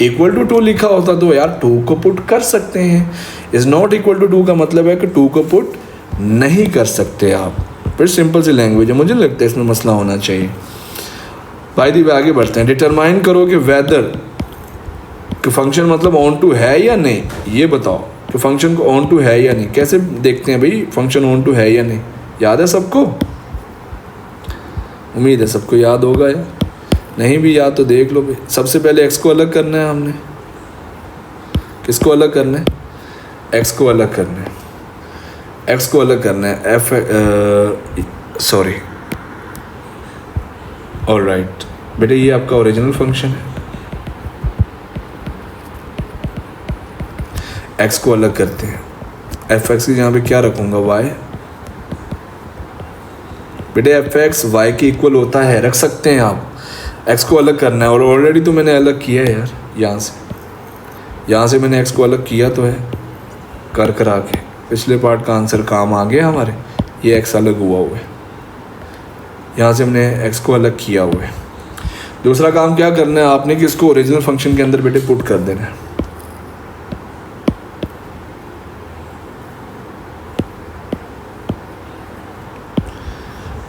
इक्वल टू 2 लिखा होता तो यार 2 को पुट कर सकते हैं। इज़ नॉट इक्वल टू 2 का मतलब है कि 2 को पुट नहीं कर सकते आप। फिर सिंपल सी लैंग्वेज है, मुझे लगता है इसमें मसला होना चाहिए। भाई दी आगे बढ़ते हैं। डिटरमाइन करो कि वेदर कि फंक्शन मतलब ऑन टू है या नहीं, ये बताओ कि फंक्शन को ऑन टू है या नहीं। कैसे देखते हैं भाई फंक्शन ऑन टू है या नहीं, याद है सबको? उम्मीद है सबको याद होगा यार, नहीं भी याद तो देख लो भाई। सबसे पहले एक्स को अलग करना है हमने, किसको अलग करना है, एक्स को अलग करना है, एक्स को अलग करना है, ऑलराइट बेटे ये आपका ओरिजिनल फंक्शन है, एक्स को अलग करते हैं। एफ एक्स की यहाँ पे क्या रखूँगा, वाई। बेटे एफ एक्स वाई के इक्वल होता है, रख सकते हैं आप। एक्स को अलग करना है और ऑलरेडी तो मैंने अलग किया है यार, यहाँ से मैंने एक्स को अलग किया तो है कर के। पिछले पार्ट का आंसर काम आ गया हमारे, ये एक्स अलग हुआ है, यहाँ से हमने एक्स को अलग किया हुआ है। दूसरा काम क्या करना है आपने कि इसको ओरिजिनल फंक्शन के अंदर बेटे पुट कर देना है।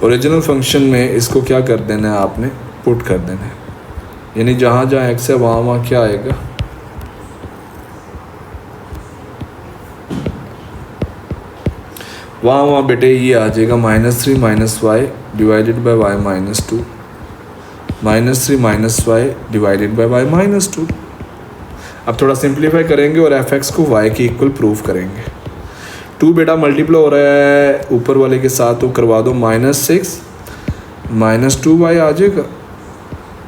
ओरिजिनल फंक्शन में इसको क्या कर देना है आपने, पुट कर देना है, यानी जहाँ जहाँ एक्स है वहाँ क्या आएगा, वहाँ बेटे ये आ जाएगा -3 - y divided by y -2, -3 - y divided by y -2। अब थोड़ा सिंप्लीफाई करेंगे और एफ एक्स को y के इक्वल प्रूव करेंगे। 2 बेटा मल्टीप्लाई हो रहा है ऊपर वाले के साथ, तो करवा दो -6 -2y आ जाएगा,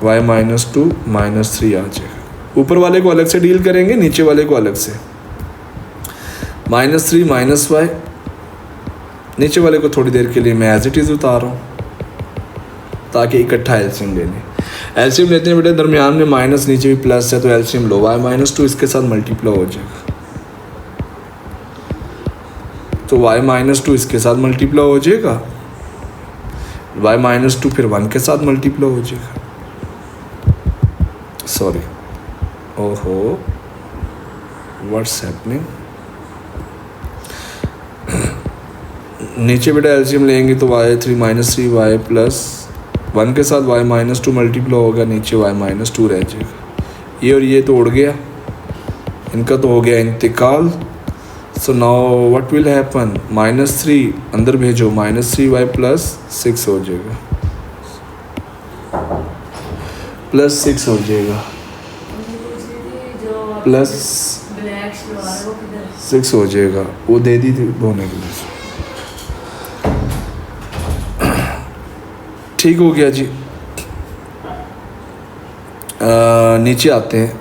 y -2 -3 आ जाएगा। ऊपर वाले को अलग से डील करेंगे, नीचे वाले को अलग से। -3 - y, नीचे वाले को थोड़ी देर के लिए मैं एज इट इज़ उतार रहा हूँ ताकि इकट्ठा एलसीएम ले लें। एलसीएम लेते हैं बेटे, दरमियान में माइनस नीचे भी प्लस है तो एलसीएम लो, y -2 इसके साथ मल्टीप्लाई हो जाएगा, तो y -2 इसके साथ मल्टीप्लाई हो जाएगा, y -2 फिर 1 के साथ मल्टीप्लाई हो जाएगा। सॉरी, ओहो व्हाट्स हैपनिंग। नीचे बेटा एलसीएम लेंगे तो y3 - 3y प्लस 1 के साथ y -2 मल्टीप्लाई होगा, नीचे y -2 रह जाएगा। ये और ये तो उड़ गया, इनका तो हो गया इंतकाल। So now what will happen, -3 अंदर भेजो, -3y प्लस 6 हो जाएगा, प्लस 6 हो जाएगा, प्लस 6 हो जाएगा। वो दे दी थी धोने के लिए, ठीक हो गया जी। नीचे आते हैं,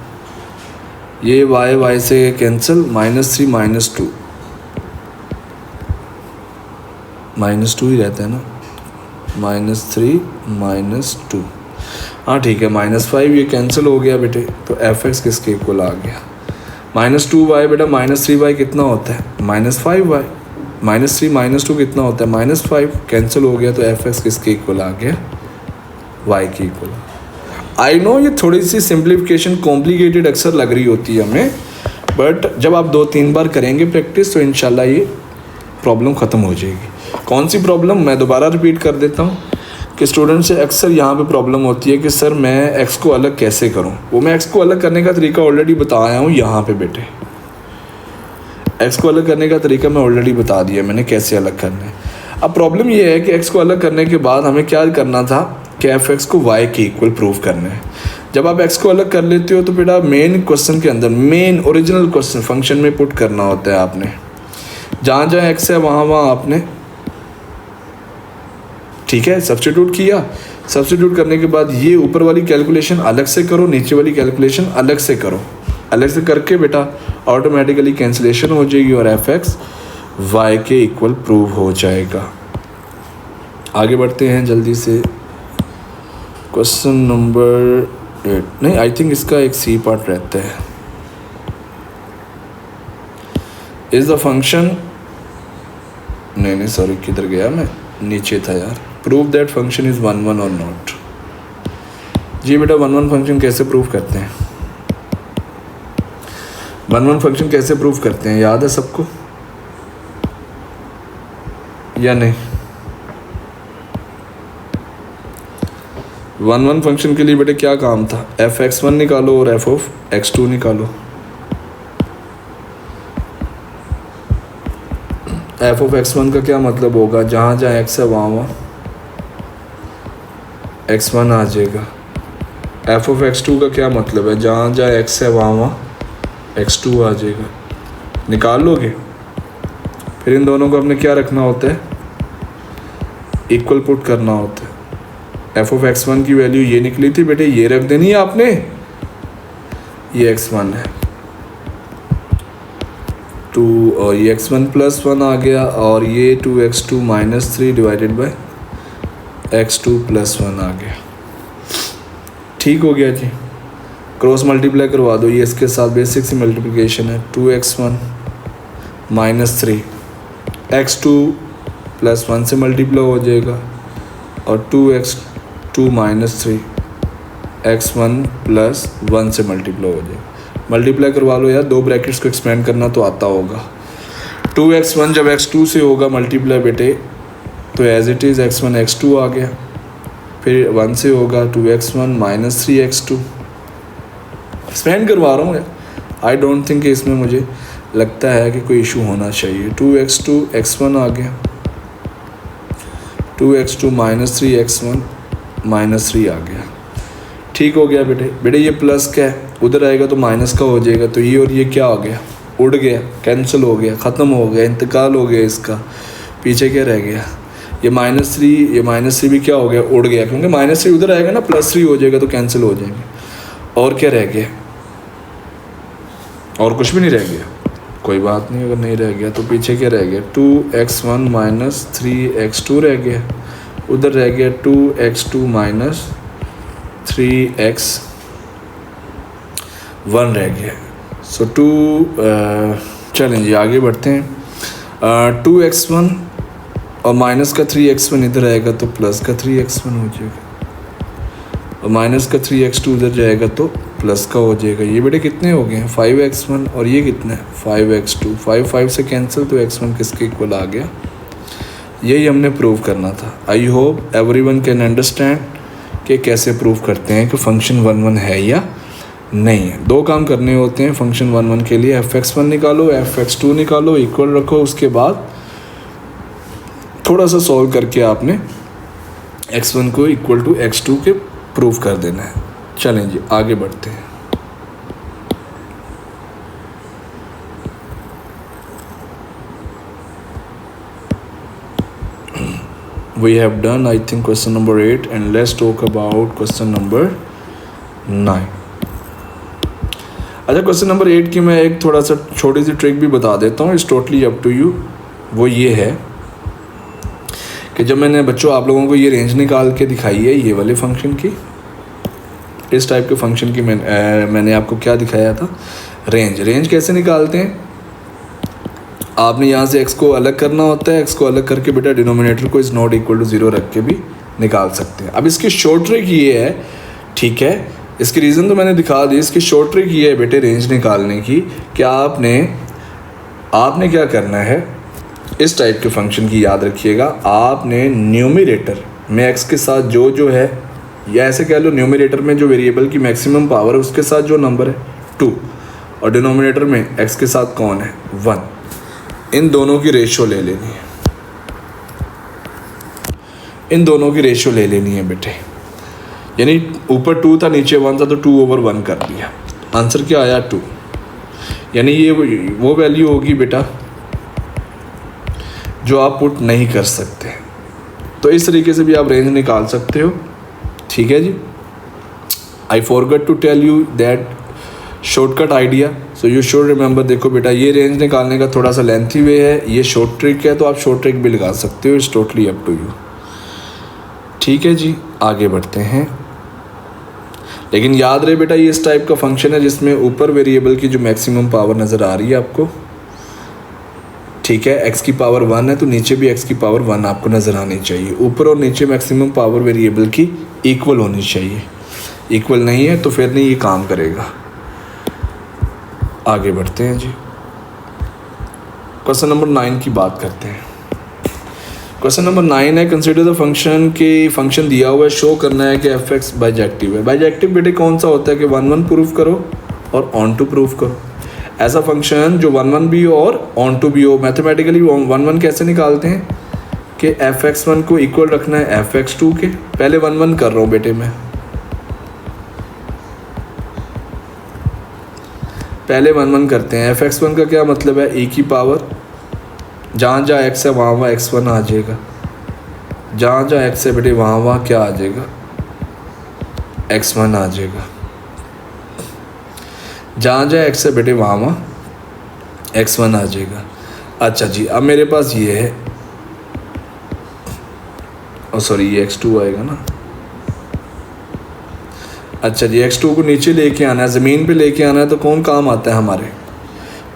ये y से कैंसिल, -3 -2 ही रहता है ना, -3 -2, हाँ ठीक है, -5 ये कैंसिल हो गया बेटे, तो एफ एक्स किसके इक्वल आ गया, -2y बेटा, -3y कितना होता है, -5y, -3 -2 कितना होता है, -5, कैंसिल हो गया, तो एफ एक्स किसके इक्वल आ गया, y के इक्वल। आई नो ये थोड़ी सी सिंप्लीफिकेशन कॉम्प्लिकेटेड अक्सर लग रही होती है हमें, बट जब आप 2-3 बार करेंगे प्रैक्टिस तो इंशाल्लाह ये प्रॉब्लम ख़त्म हो जाएगी। कौन सी प्रॉब्लम, मैं दोबारा रिपीट कर देता हूँ कि स्टूडेंट से अक्सर यहाँ पे प्रॉब्लम होती है कि सर मैं एक्स को अलग कैसे करूँ। वो मैं एक्स को अलग करने का तरीका ऑलरेडी बताया हूँ यहाँ पे बेटे। एक्स को अलग करने का तरीका मैं ऑलरेडी बता दिया मैंने कैसे अलग करना है। अब प्रॉब्लम ये है कि एक्स को अलग करने के बाद हमें क्या करना था कि एफ एक्स को वाई के इक्वल प्रूव करना है। जब आप एक्स को अलग कर लेते हो तो बेटा मेन क्वेश्चन के अंदर मेन ओरिजिनल क्वेश्चन फंक्शन में पुट करना होता है आपने। जहाँ जहाँ एक्स है वहाँ वहाँ आपने ठीक है सब्स्टिट्यूट किया। सब्स्टिट्यूट करने के बाद ये ऊपर वाली कैलकुलेशन अलग से करो, नीचे वाली कैलकुलेशन अलग से करो। अलग से करके बेटा ऑटोमेटिकली कैंसिलेशन हो जाएगी और एफ एक्स वाई के इक्वल प्रूव हो जाएगा। आगे बढ़ते हैं जल्दी से। क्वेश्चन नंबर 8 नहीं, आई थिंक इसका एक सी पार्ट रहता है। इज द फंक्शन नहीं सॉरी किधर गया मैं, नीचे था यार। प्रूव दैट फंक्शन इज 1 1 और नॉट। जी बेटा 1 1 फंक्शन कैसे प्रूव करते हैं? 1 1 फंक्शन कैसे प्रूव करते हैं याद है सबको या नहीं? 1 1 फंक्शन के लिए बेटे क्या काम था? एफ एक्स वन निकालो और एफ ऑफ एक्स टू निकालो। एफ ऑफ एक्स वन का क्या मतलब होगा? जहाँ जहाँ एक्स है वहाँ एक्स वन आ जाएगा। एफ ऑफ एक्स टू का क्या मतलब है? जहाँ जहाँ एक्स है वहाँ एक्स टू आ जाएगा। निकाल लोगे? फिर इन दोनों को आपने क्या रखना होता है? इक्वल पुट करना होता है। एफ ऑफ एक्स वन की वैल्यू ये निकली थी बेटे, ये रख देनी है आपने। ये एक्स वन है 2 और ये एक्स वन प्लस वन आ गया और ये 2x2 minus 3 divided by x2 plus 1 आ गया। ठीक हो गया जी। क्रॉस मल्टीप्लाई करवा दो, ये इसके साथ बेसिक सी मल्टीप्लिकेशन है। 2x1 माइनस 3 x2 प्लस 1 से मल्टीप्लाई हो जाएगा और 2x2 माइनस 3 x1 प्लस 1 से मल्टीप्लाई हो जाएगा। मल्टीप्लाई करवा लो यार, दो ब्रैकेट्स को एक्सपेंड करना तो आता होगा। 2x1 जब x2 से होगा मल्टीप्लाई बेटे तो as it is x1 x2 आ गया। फिर 1 से होगा 2x1 माइनस 3x2। एक्सपेंड करवा रहा हूँ, आई डोंट थिंक इसमें मुझे लगता है कि कोई इशू होना चाहिए। 2x2 x1 आ गया, 2x2 माइनस 3x1 माइनस 3 आ गया। ठीक हो गया बेटे। ये प्लस का है, उधर आएगा तो माइनस का हो जाएगा। तो ये और ये क्या हो गया? उड़ गया, कैंसिल हो गया, ख़त्म हो गया, इंतकाल हो गया इसका। पीछे क्या रह गया? ये माइनस 3, ये माइनस 3 भी क्या हो गया? उड़ गया, क्योंकि माइनस 3 उधर आएगा ना, प्लस 3 हो जाएगा तो कैंसिल हो जाएंगे। और क्या रह गया? और कुछ भी नहीं रह गया। कोई बात नहीं, अगर नहीं रह गया तो पीछे क्या रह गया? 2x1 माइनस 3x2 रह गया। उधर रह गया 2x2 माइनस 3x1 रह गया। सो चलें जी आगे बढ़ते हैं। 2x1 और माइनस का 3x1 इधर आएगा तो प्लस का 3x1 हो जाएगा और माइनस का 3x2 उधर जाएगा तो प्लस का हो जाएगा। ये बेटे कितने हो गए? 5x1 और ये कितना है? 5x2। 5 से कैंसिल तो x1 किसके इक्वल आ गया? यही हमने प्रूव करना था। I hope everyone can understand कि कैसे प्रूव करते हैं कि फंक्शन 1 1 है या नहीं है। दो काम करने होते हैं फंक्शन 1 1 के लिए। एफ एक्स वन निकालो, एफ एक्स टू निकालो, इक्वल रखो। उसके बाद थोड़ा सा सॉल्व करके आपने x1 को इक्वल टू x2 के प्रूव कर देना है। चलें जी आगे बढ़ते हैं। We have done I think question number 8 and let's talk about question number 9. अच्छा, क्वेश्चन नंबर 8 की मैं एक थोड़ा सा छोटी सी ट्रिक भी बता देता हूँ। It's totally up to you. वो ये है कि जब मैंने बच्चों आप लोगों को ये रेंज निकाल के दिखाई है ये वाले फंक्शन की, इस टाइप के फंक्शन की मैंने आपको क्या दिखाया था? रेंज कैसे निकालते हैं? आपने यहाँ से x को अलग करना होता है। x को अलग करके बेटा डिनोमिनेटर को इज़ नॉट इक्वल टू 0 रख के भी निकाल सकते हैं। अब इसकी शॉर्ट ट्रिक ये है, ठीक है, इसकी रीज़न तो मैंने दिखा दी। इसकी शॉर्ट ट्रिक ये है बेटे रेंज निकालने की कि आपने क्या करना है, इस टाइप के फंक्शन की याद रखिएगा। आपने न्यूमरेटर में एक्स के साथ जो है, या ऐसे कह लो न्यूमरेटर में जो वेरिएबल की मैक्सिमम पावर है उसके साथ जो नंबर है 2, और डिनोमिनेटर में एक्स के साथ कौन है 1, इन दोनों की रेशो ले लेनी है, इन दोनों की रेशो ले लेनी है बेटे। यानी ऊपर 2 था नीचे 1 था तो 2/1 कर दिया, आंसर क्या आया 2। यानी ये वो वैल्यू होगी बेटा जो आप पुट नहीं कर सकते। तो इस तरीके से भी आप रेंज निकाल सकते हो, ठीक है जी। I forgot to tell you that shortcut idea, so you should remember. देखो बेटा ये रेंज निकालने का थोड़ा सा लेंथी वे है, ये शॉर्ट ट्रिक है, तो आप शॉर्ट ट्रिक भी लगा सकते हो, it's totally up to you, ठीक है जी। आगे बढ़ते हैं, लेकिन याद रहे बेटा ये इस टाइप का फंक्शन है जिसमें ऊपर वेरिएबल की जो मैक्सिमम पावर नज़र आ रही है आपको, ठीक है, x की पावर 1 है तो नीचे भी x की पावर 1 आपको नज़र आनी चाहिए। ऊपर और नीचे मैक्सिमम पावर वेरिएबल की इक्वल होनी चाहिए, इक्वल नहीं है तो फिर नहीं ये काम करेगा। आगे बढ़ते हैं जी, क्वेश्चन नंबर 9 की बात करते हैं। क्वेश्चन नंबर 9 है, कंसिडर द फंक्शन के फंक्शन दिया हुआ है, शो करना है कि एफ एक्स बाइजेक्टिव है। बाइजेक्टिव बेटे कौन सा होता है कि 1 प्रूफ करो और ऑन टू प्रूफ करो। ऐसा फंक्शन जो 1 भी हो और ऑन टू भी हो। मैथमेटिकली 1 कैसे निकालते हैं कि एफ एक्स 1 को इक्वल रखना है एफ एक्स 2 के। पहले 1 कर रहा हूँ बेटे मैं, पहले 1 करते हैं। एफ एक्स 1 का क्या मतलब है, e की पावर जहाँ जहाँ x है वहाँ वहाँ x1 आ जाएगा, जहाँ जहाँ x है बेटे वहाँ वहाँ क्या आ जाएगा x1 आ जाएगा, जहाँ जहाँ x है बेटे वहाँ वहाँ x1 आ जाएगा। अच्छा जी, अब मेरे पास ये है, ओ सॉरी ये x2 आएगा ना। अच्छा जी, x2 को नीचे लेके आना है, ज़मीन पे लेके आना है तो कौन काम आता है हमारे,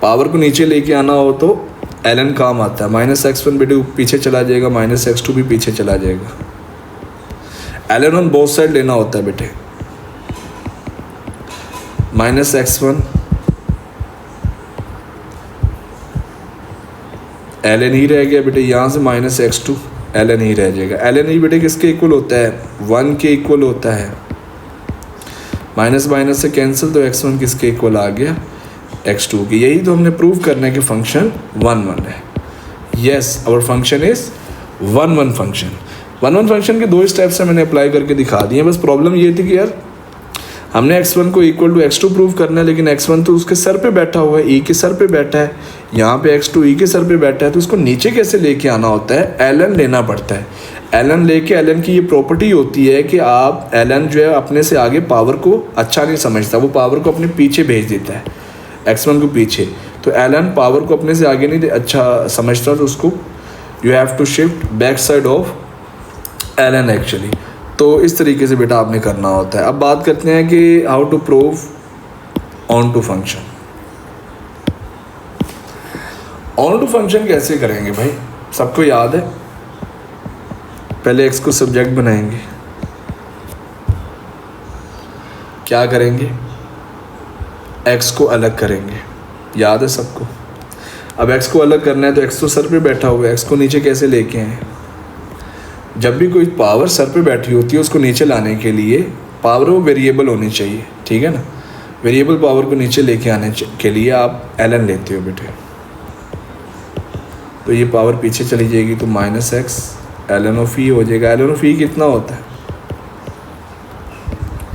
पावर को नीचे लेके आना हो तो ln काम आता है। -x1 बेटे पीछे चला जाएगा, -x2 भी पीछे चला जाएगा। ln ऑन बोथ साइड लेना होता है बेटे, -x1 ln ही रह गया बेटे, यहाँ से -x2 ln ही रह जाएगा। ln ही बेटे किसके इक्वल होता है, 1 के इक्वल होता है। माइनस माइनस से कैंसिल तो x1 किसके इक्वल आ गया, x2 की। यही तो हमने प्रूव करना है कि फंक्शन 1 है। Yes, our function is 1 function. 1 function के 2 स्टेप्स से मैंने अप्लाई करके दिखा दिए। बस प्रॉब्लम ये थी कि यार हमने x1 को इक्वल टू x2 प्रूव करना है, लेकिन x1 तो उसके सर पे बैठा हुआ है, e के सर पे बैठा है, यहाँ पे x2 e के सर पे बैठा है, तो उसको नीचे कैसे लेके आना होता है, ln लेना पड़ता है। ln लेके, ln की ये प्रॉपर्टी होती है कि आप ln जो है अपने से आगे पावर को अच्छा नहीं समझता, वो पावर को अपने पीछे भेज देता है, x1 को पीछे। तो ln पावर को अपने से आगे नहीं अच्छा समझता, तो उसको you have to shift back side of ln actually. तो इस तरीके से बेटा आपने करना होता है। अब बात करते हैं कि how to prove onto function. Onto function कैसे करेंगे भाई, सबको याद है। पहले x को सब्जेक्ट बनाएंगे, क्या करेंगे, x को अलग करेंगे, याद है सबको। अब x को अलग करना है तो x तो सर पे बैठा हुआ है, x को नीचे कैसे लेके आए। जब भी कोई पावर सर पे बैठी होती है उसको नीचे लाने के लिए पावर वो वेरिएबल होनी चाहिए, ठीक है ना। वेरिएबल पावर को नीचे लेके आने के लिए आप ln लेते हो बेटे, तो ये पावर पीछे चली जाएगी, तो -x ln ऑफ ई हो जाएगा। ln ऑफ ई कितना होता है,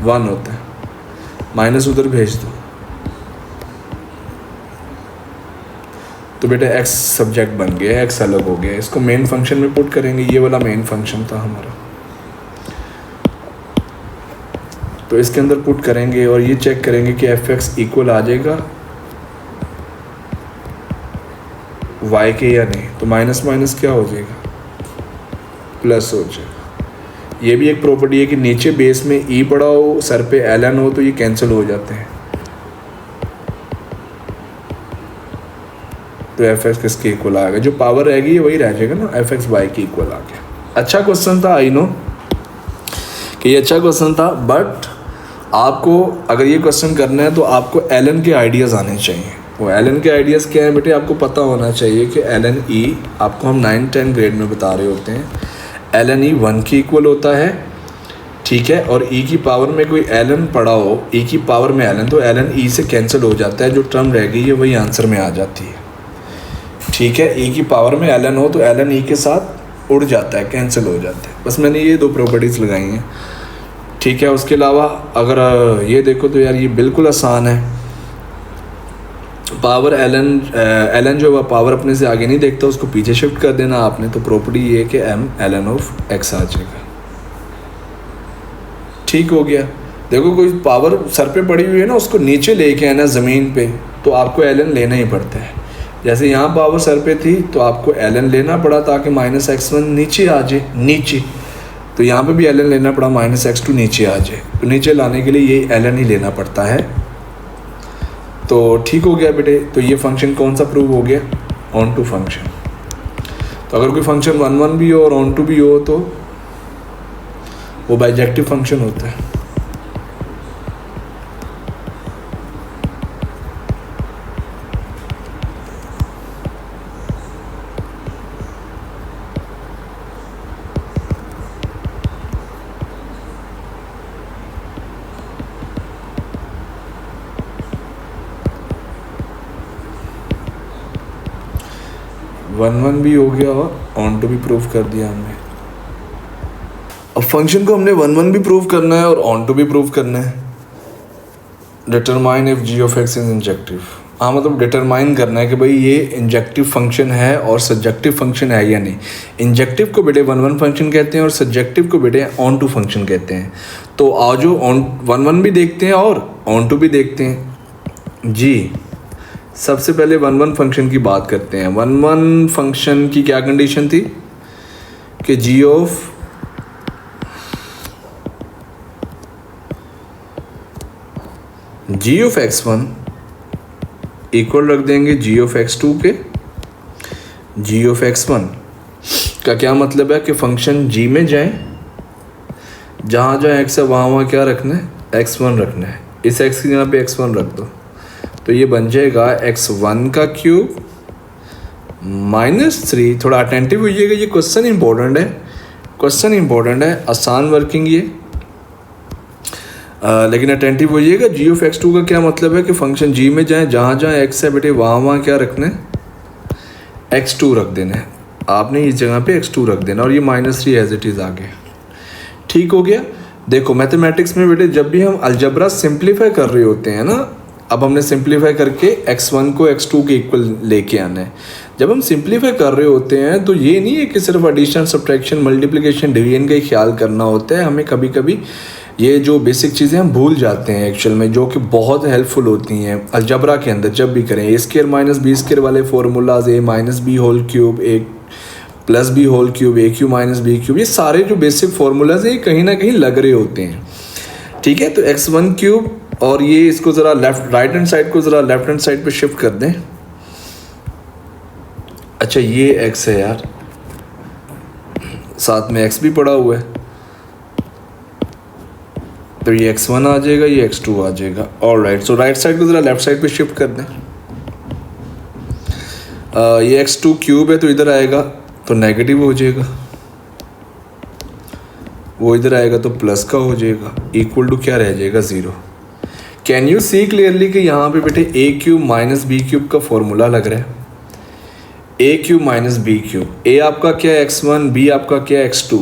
1 होता है, माइनस उधर भेज दो, तो बेटा x सब्जेक्ट बन गया, x अलग हो गया। इसको मेन फंक्शन में पुट करेंगे, ये वाला मेन फंक्शन था हमारा, तो इसके अंदर पुट करेंगे और ये चेक करेंगे कि f(x) इक्वल आ जाएगा y के या नहीं। तो माइनस माइनस क्या हो जाएगा, प्लस हो जाएगा। ये भी एक प्रॉपर्टी है कि नीचे बेस में e पड़ा हो, सर पे ln हो, तो ये कैंसिल हो जाते हैं, तो f(x) किसके इक्वल आ गया, जो पावर रहेगी वही रह जाएगा ना, f(x) y के इक्वल आ गया। अच्छा क्वेश्चन था, आई नो कि ये अच्छा क्वेश्चन था, बट आपको अगर ये क्वेश्चन करना है तो आपको ln के आइडियाज़ आने चाहिए। वो ln के आइडियाज़ क्या है बेटे, आपको पता होना चाहिए कि ln e आपको हम 9-10 ग्रेड में बता रहे होते हैं। ln e 1 के इक्वल होता है, ठीक है। और e की पावर में कोई ln पड़ा हो, e की पावर में ln, तो ln e से कैंसिल हो जाता है, जो टर्म रह गई है वही आंसर में आ जाती है, ठीक है। e की पावर में ln हो तो ln e के साथ उड़ जाता है, कैंसिल हो जाता है। बस मैंने ये दो प्रॉपर्टीज़ लगाई हैं, ठीक है। उसके अलावा अगर ये देखो तो यार ये बिल्कुल आसान है। पावर ln जो है पावर अपने से आगे नहीं देखता, उसको पीछे शिफ्ट कर देना आपने, तो प्रॉपर्टी ये है कि m ln ऑफ x आ जाएगा, ठीक हो गया। देखो कोई पावर सर पे पड़ी हुई है ना, उसको नीचे लेके आना ज़मीन पे, तो आपको ln लेना ही पड़ता है। जैसे यहाँ पावर सर पे थी तो आपको ln लेना पड़ा ताकि -x1 नीचे आ जाए, नीचे, तो यहाँ पे भी ln लेना पड़ा, -x2 नीचे आ जाए, तो नीचे लाने के लिए ये ln ही लेना पड़ता है। तो ठीक हो गया बेटे। तो ये फंक्शन कौन सा प्रूव हो गया? Onto function. तो अगर कोई फंक्शन 1 भी हो और ऑन टू भी हो तो वो बाइजेक्टिव फंक्शन होता है। वन भी हो गया और ऑन टू भी प्रूव कर दिया हमने। अब फंक्शन को हमने 1 भी प्रूव करना है और ऑन टू भी प्रूव करना है। Determine if g of x is injective. हाँ, मतलब डिटरमाइन करना है कि भाई ये इंजेक्टिव फंक्शन है और सब्जेक्टिव फंक्शन है या नहीं। इंजेक्टिव को बेटे 1 फंक्शन कहते हैं और सब्जेक्टिव को बेटे ऑन टू फंक्शन कहते हैं। तो आज जो ऑन 1 भी देखते हैं और ऑन टू भी देखते हैं जी। सबसे पहले 1 फंक्शन की बात करते हैं। 1 फंक्शन की क्या कंडीशन थी कि जी ऑफ x1 इक्वल रख देंगे जी ऑफ x2 के। जी ऑफ x1 का क्या मतलब है कि फंक्शन g में जाए, जहाँ जहाँ x है वहाँ क्या रखना है, x1 रखना है। इस x की जगह पे x1 रख दो, तो ये बन जाएगा x1 का क्यूब -3। थोड़ा अटेंटिव होइएगा, ये क्वेश्चन इंपॉर्टेंट है, क्वेश्चन इंपॉर्टेंट है, आसान वर्किंग ये, लेकिन अटेंटिव होइएगा। जी ऑफ x2 का क्या मतलब है कि फंक्शन g में जाए, जहाँ जहाँ x है बेटे वहाँ क्या रखना है, x2 रख देना है। आपने इस जगह पे x2 रख देना और ये -3 एज इट इज़ आ गया, ठीक हो गया। देखो मैथमेटिक्स में बेटे जब भी हम अलजबरा सिंप्लीफाई कर रहे होते हैं ना, अब हमने सिंप्लीफाई करके x1 को x2 के इक्वल लेके आना है। जब हम सिंप्लीफाई कर रहे होते हैं तो ये नहीं है कि सिर्फ एडिशन, सब्ट्रैक्शन, मल्टीप्लिकेशन, डिवीजन का ही ख्याल करना होता है। हमें कभी कभी ये जो बेसिक चीज़ें हम भूल जाते हैं एक्चुअल में, जो कि बहुत हेल्पफुल होती हैं अलजबरा के अंदर जब भी करें। a² - b² वाले formulas, a - b whole cube, a + b whole cube, a³ - b cube, ये सारे जो बेसिक फार्मूलाज हैं कहीं ना कहीं लग रहे होते हैं, ठीक है। तो x1 क्यूब और ये इसको ज़रा राइट हैंड साइड को ज़रा लेफ्ट हैंड साइड पे शिफ्ट कर दें। अच्छा ये x है यार, साथ में x भी पड़ा हुआ है, तो ये x1 आ जाएगा, ये x2 आ जाएगा। ऑलराइट, सो राइट साइड को ज़रा लेफ्ट साइड पे शिफ्ट कर दें। ये x2 क्यूब है तो इधर आएगा तो नेगेटिव हो जाएगा, वो इधर आएगा तो प्लस का हो जाएगा, इक्वल टू क्या रह जाएगा, 0। कैन यू सी क्लियरली कि यहाँ पे बेटे a³ - b³ का फॉर्मूला लग रहा है। a³ - b³, a आपका क्या है x1, b आपका क्या है x2।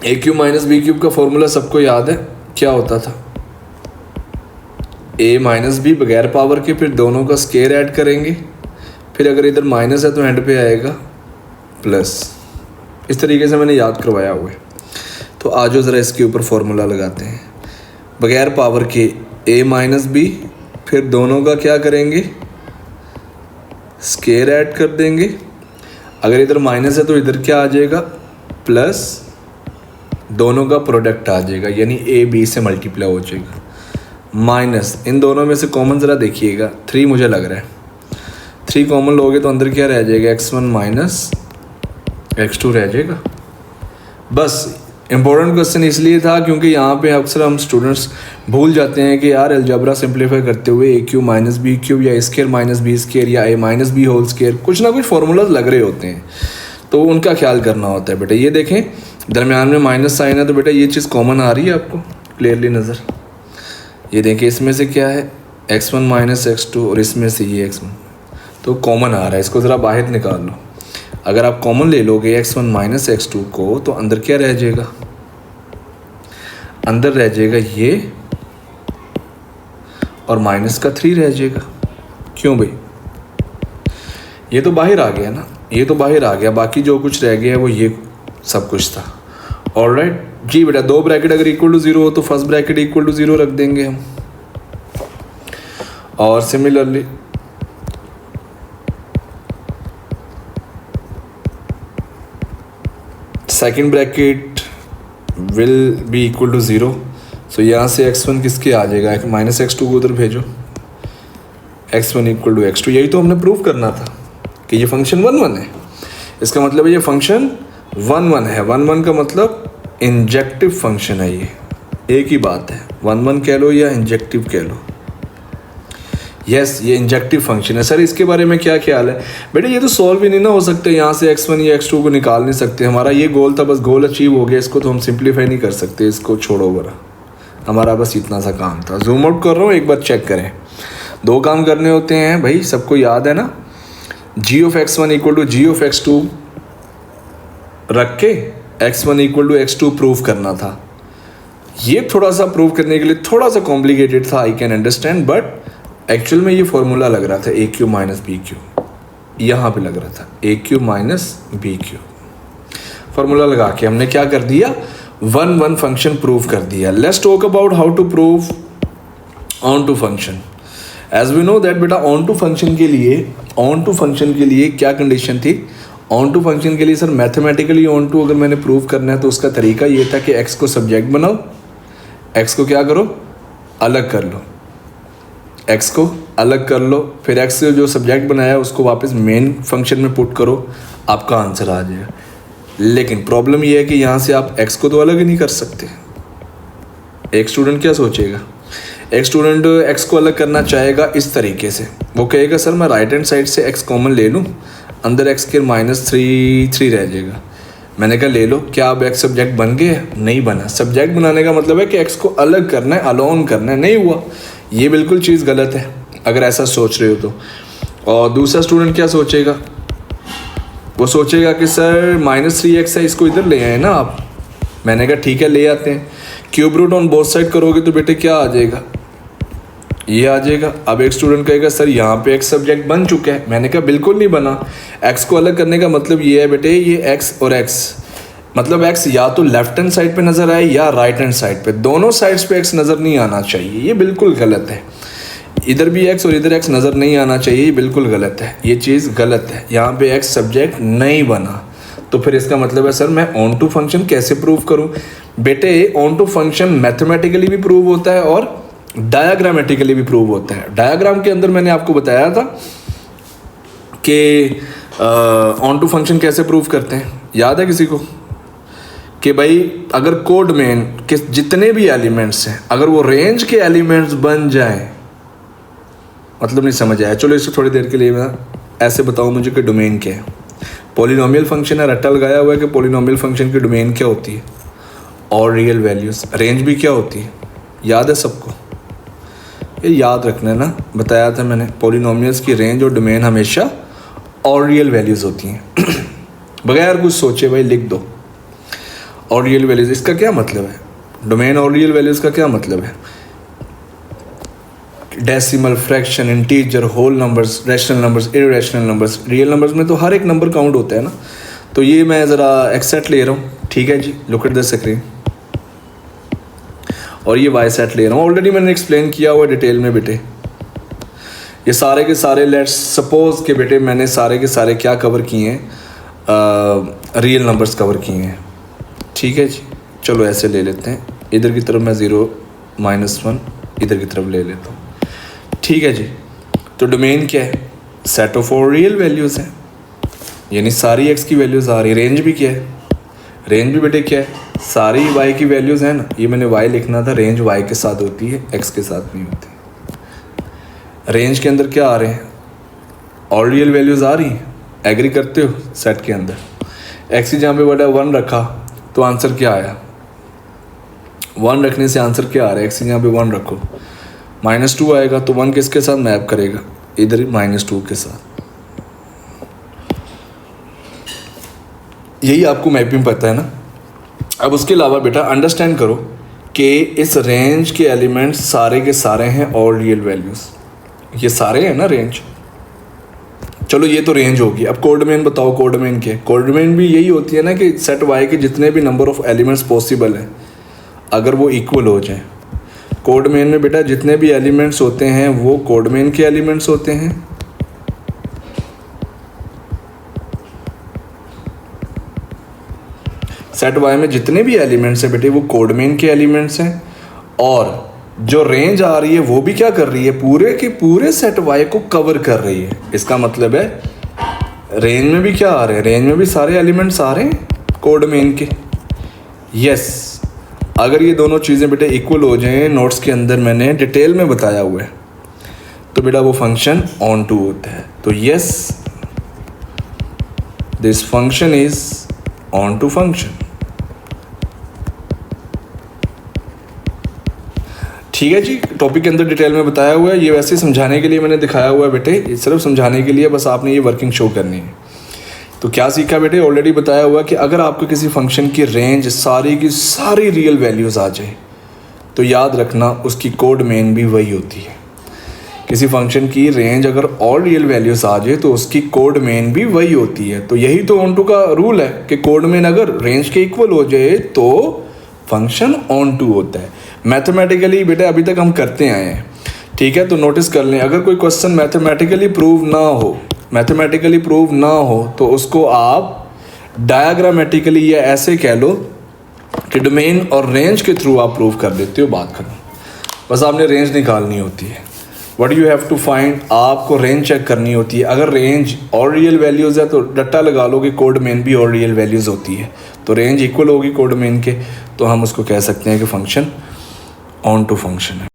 a³ - b³ का फॉर्मूला सबको याद है, क्या होता था, a - b बगैर पावर के, फिर दोनों का स्केयर ऐड करेंगे, फिर अगर इधर माइनस है तो एंड पे आएगा प्लस। इस तरीके से मैंने याद करवाया हुआ है। तो आज ज़रा इसके ऊपर फॉर्मूला लगाते हैं। बगैर पावर के a - b, फिर दोनों का क्या करेंगे, स्केयर ऐड कर देंगे। अगर इधर माइनस है तो इधर क्या आ जाएगा, प्लस, दोनों का प्रोडक्ट आ जाएगा, यानी a b से मल्टीप्लाई हो जाएगा, माइनस इन दोनों में से कॉमन ज़रा देखिएगा, 3 मुझे लग रहा है, 3 कॉमन लोगे तो अंदर क्या रह जाएगा, x1 - x2 रह जाएगा। बस इम्पोर्टेंट क्वेश्चन इसलिए था क्योंकि यहाँ पे अक्सर हम स्टूडेंट्स भूल जाते हैं कि यार अलजबरा सिंप्लीफाई करते हुए a³ - b³ या a² - b² या a - b होल स्केयर, कुछ ना कुछ फार्मूलाज लग रहे होते हैं। तो उनका ख्याल करना होता है बेटा। ये देखें दरमियान में माइनस साइन है, तो बेटा ये चीज़ कॉमन आ रही है आपको क्लियरली नज़र। ये देखें इसमें से क्या है x1 माइनस x2 और इसमें से ये x1, तो कॉमन आ रहा है, इसको ज़रा बाहर निकाल लो। अगर आप कॉमन ले लोगे x1 माइनस x2 को, तो अंदर क्या रह जाएगा, अंदर रह जाएगा ये और माइनस का 3 रह जाएगा। क्यों भाई, ये तो बाहर आ गया ना, ये तो बाहर आ गया, बाकी जो कुछ रह गया है वो ये सब कुछ था। ऑलराइट जी बेटा, दो ब्रैकेट अगर इक्वल टू 0 हो तो फर्स्ट ब्रैकेट इक्वल टू 0 रख देंगे हम, और similarly second bracket will be equal to 0। So यहाँ से x1 किसके आ जाएगा, माइनस x2 को उधर भेजो, x1 इक्वल टू x2। यही तो हमने प्रूव करना था कि ये फंक्शन 1 1 है। इसका मतलब है ये फंक्शन 1 1 है। 1 1 का मतलब इंजेक्टिव फंक्शन है, ये एक ही बात है, 1 1 कह लो या इंजेक्टिव कह लो। यस ये इंजेक्टिव फंक्शन है। सर इसके बारे में क्या ख्याल है बेटा, ये तो सॉल्व ही नहीं ना हो सकते, यहाँ से x1 या x2 को निकाल नहीं सकते। हमारा ये गोल था, बस गोल अचीव हो गया, इसको तो हम सिंप्लीफाई नहीं कर सकते, इसको छोड़ो बरा, हमारा बस इतना सा काम था। जूम आउट कर रहा हूँ, एक बार चेक करें। दो काम करने होते हैं भाई, सबको याद है ना, g of x1 equal to g of x2 रख के x1 equal to x2 prove करना था। ये थोड़ा सा प्रूव करने के लिए थोड़ा सा कॉम्प्लिकेटेड था, I can understand, but actual में ये फॉर्मूला लग रहा था A Q minus B Q, यहाँ पे लग रहा था A Q minus B Q. Formula लगा के हमने क्या कर दिया, 1 1 फंक्शन प्रूव कर दिया। Let's talk about how to prove onto function. As we know that बेटा ऑन टू फंक्शन के लिए क्या कंडीशन थी, ऑन टू फंक्शन के लिए सर मैथमेटिकली ऑन टू अगर मैंने प्रूव करना है तो उसका तरीका ये था कि एक्स को सब्जेक्ट बनाओ, एक्स को क्या करो, अलग कर लो, एक्स को अलग कर लो, फिर एक्स से जो सब्जेक्ट बनाया उसको वापस मेन फंक्शन में पुट करो, आपका आंसर आ जाएगा। लेकिन प्रॉब्लम ये है कि यहाँ से आप एक्स को तो अलग ही नहीं कर सकते। एक स्टूडेंट क्या सोचेगा, एक स्टूडेंट एक्स को अलग करना चाहेगा इस तरीके से, वो कहेगा सर मैं राइट हैंड साइड से एक्स कॉमन ले लूँ, अंदर एक्स के माइनस 3 रह जाएगा। मैंने कहा ले लो, क्या अब एक्स सब्जेक्ट बन गए? नहीं बना। सब्जेक्ट बनाने का मतलब है कि एक्स को अलग करना है, अलोन करना है, नहीं हुआ। ये बिल्कुल चीज़ गलत है अगर ऐसा सोच रहे हो तो। और दूसरा स्टूडेंट क्या सोचेगा, वो सोचेगा कि सर -3x है, इसको इधर ले आए ना आप। मैंने कहा ठीक है ले आते हैं। Cube root on both side करोगे तो बेटे क्या आ जाएगा, ये आ जाएगा। अब एक स्टूडेंट कहेगा सर यहाँ पे एक्स सब्जेक्ट बन चुका है। मैंने कहा बिल्कुल नहीं बना। एक्स को अलग करने का मतलब ये है बेटे, ये एक्स और एक्स मतलब एक्स या तो लेफ्ट हैंड साइड पे नज़र आए या राइट हैंड साइड पे, दोनों साइड्स पे एक्स नज़र नहीं आना चाहिए, ये बिल्कुल गलत है। इधर भी एक्स और इधर एक्स नज़र नहीं आना चाहिए, ये बिल्कुल गलत है, ये चीज़ गलत है। यहाँ पे एक्स सब्जेक्ट नहीं बना तो फिर इसका मतलब है सर मैं ऑन टू फंक्शन कैसे प्रूव करूँ? बेटे ऑन टू फंक्शन मैथमेटिकली भी प्रूव होता है और डायाग्रामेटिकली भी प्रूव होता है। डायाग्राम के अंदर मैंने आपको बताया था कि ऑन टू फंक्शन कैसे प्रूव करते हैं, याद है किसी को? कि भाई अगर कोड में के जितने भी एलिमेंट्स हैं अगर वो रेंज के एलिमेंट्स बन जाएं, मतलब नहीं समझ आया, चलो इसको थोड़ी देर के लिए मैं ऐसे बताऊं मुझे कि डोमेन क्या है। पॉलिनोमियल फंक्शन है, रट्टा लगाया हुआ है कि पॉलिनोमियल फंक्शन की डोमेन क्या होती है, और रियल वैल्यूज़। रेंज भी क्या होती है, याद है सबको? ये याद रखना है ना, बताया था मैंने, पॉलिनोमियल्स की रेंज और डोमेन हमेशा और रियल वैल्यूज़ होती हैं। बगैर कुछ सोचे भाई लिख दो और रियल वैल्यूज़। इसका क्या मतलब है, डोमेन और रियल वैल्यूज़ का क्या मतलब है? Decimal, fraction, integer, whole numbers, rational numbers, irrational numbers. Real numbers में तो हर एक नंबर काउंट होता है ना। तो ये मैं ज़रा एक्स सेट ले रहा हूँ, ठीक है जी, लुक एट द स्क्रीन, और ये वाई सेट ले रहा हूँ। ऑलरेडी मैंने एक्सप्लेन किया हुआ डिटेल में बेटे। ये सारे के सारे लेट्स सपोज के बेटे मैंने सारे के सारे क्या कवर किए हैं, रियल नंबर्स कवर किए हैं, ठीक है जी। चलो ऐसे ले लेते हैं, इधर की तरफ मैं 0 -1 इधर की तरफ ले लेता हूँ, ठीक है जी। तो डोमेन क्या है, set of all real values है, यानी सारी एक्स की वैल्यूज़ आ रही है। रेंज भी क्या है, रेंज भी बेटे क्या है, सारी वाई की वैल्यूज़ है ना। ये मैंने वाई लिखना था, रेंज वाई के साथ होती है, एक्स के साथ नहीं होती। रेंज के अंदर क्या आ रहे हैं, ऑल रियल वैल्यूज़ आ रही हैं, एग्री करते हो सेट के अंदर? एक्स की जहाँ पे बेटा 1 रखा तो आंसर क्या आया, 1 रखने से आंसर क्या आ रहा है, एक्स की जहाँ पे 1 रखो, -2 आएगा। तो 1 किसके साथ मैप करेगा, इधर -2 के साथ। यही आपको मैपिंग पता है ना। अब उसके अलावा बेटा अंडरस्टैंड करो कि इस रेंज के एलिमेंट्स सारे के सारे हैं ऑल रियल वैल्यूज़, ये सारे हैं ना रेंज। चलो ये तो रेंज होगी। अब कोडमेन बताओ, कोडमेन के कोडमेन भी यही होती है ना कि सेट वाई के जितने भी नंबर ऑफ एलिमेंट्स पॉसिबल हैं अगर वो इक्वल हो जाए, कोडमेन में बेटा जितने भी एलिमेंट्स होते हैं वो कोडमेन के एलिमेंट्स होते हैं। सेट वाई में जितने भी एलिमेंट्स हैं बेटे वो कोडमेन के एलिमेंट्स हैं, और जो रेंज आ रही है वो भी क्या कर रही है, पूरे के पूरे सेट वाई को कवर कर रही है। इसका मतलब है रेंज में भी क्या आ रहे हैं, रेंज में भी सारे एलिमेंट्स आ रहे हैं कोडमेन के। यस, अगर ये दोनों चीज़ें बेटे इक्वल हो जाएं, नोट्स के अंदर मैंने डिटेल में बताया हुआ है, तो बेटा वो फंक्शन ऑन टू होता है। तो yes, this function is onto function. ठीक है जी, टॉपिक के अंदर डिटेल में बताया हुआ है। ये वैसे समझाने के लिए मैंने दिखाया हुआ है बेटे, ये सिर्फ समझाने के लिए, बस आपने ये वर्किंग शो करनी है। तो क्या सीखा बेटे, ऑलरेडी बताया हुआ कि अगर आपको किसी फंक्शन की रेंज सारी की सारी रियल वैल्यूज़ आ जाए तो याद रखना उसकी कोड मेन भी वही होती है। किसी फंक्शन की रेंज अगर ऑल रियल वैल्यूज़ आ जाए तो उसकी कोड मेन भी वही होती है। तो यही तो ऑन टू का रूल है कि कोड मेन अगर रेंज के इक्वल हो जाए तो फंक्शन ऑन टू होता है। मैथमेटिकली बेटा अभी तक हम करते आए हैं, ठीक है। तो नोटिस कर लें, अगर कोई क्वेश्चन मैथमेटिकली प्रूव ना हो तो उसको आप डायग्रामेटिकली या ऐसे कह लो कि डोमेन और रेंज के थ्रू आप प्रूव कर देते हो, बात खत्म। बस आपने रेंज निकालनी होती है। What you have to find, आपको रेंज चेक करनी होती है। अगर रेंज और रियल वैल्यूज़ है तो डट्टा लगा लो कि कोड मेन भी और रियल वैल्यूज़ होती है, तो रेंज इक्वल होगी कोड मेन के, तो हम उसको कह सकते हैं कि फंक्शन ऑन टू फंक्शन है।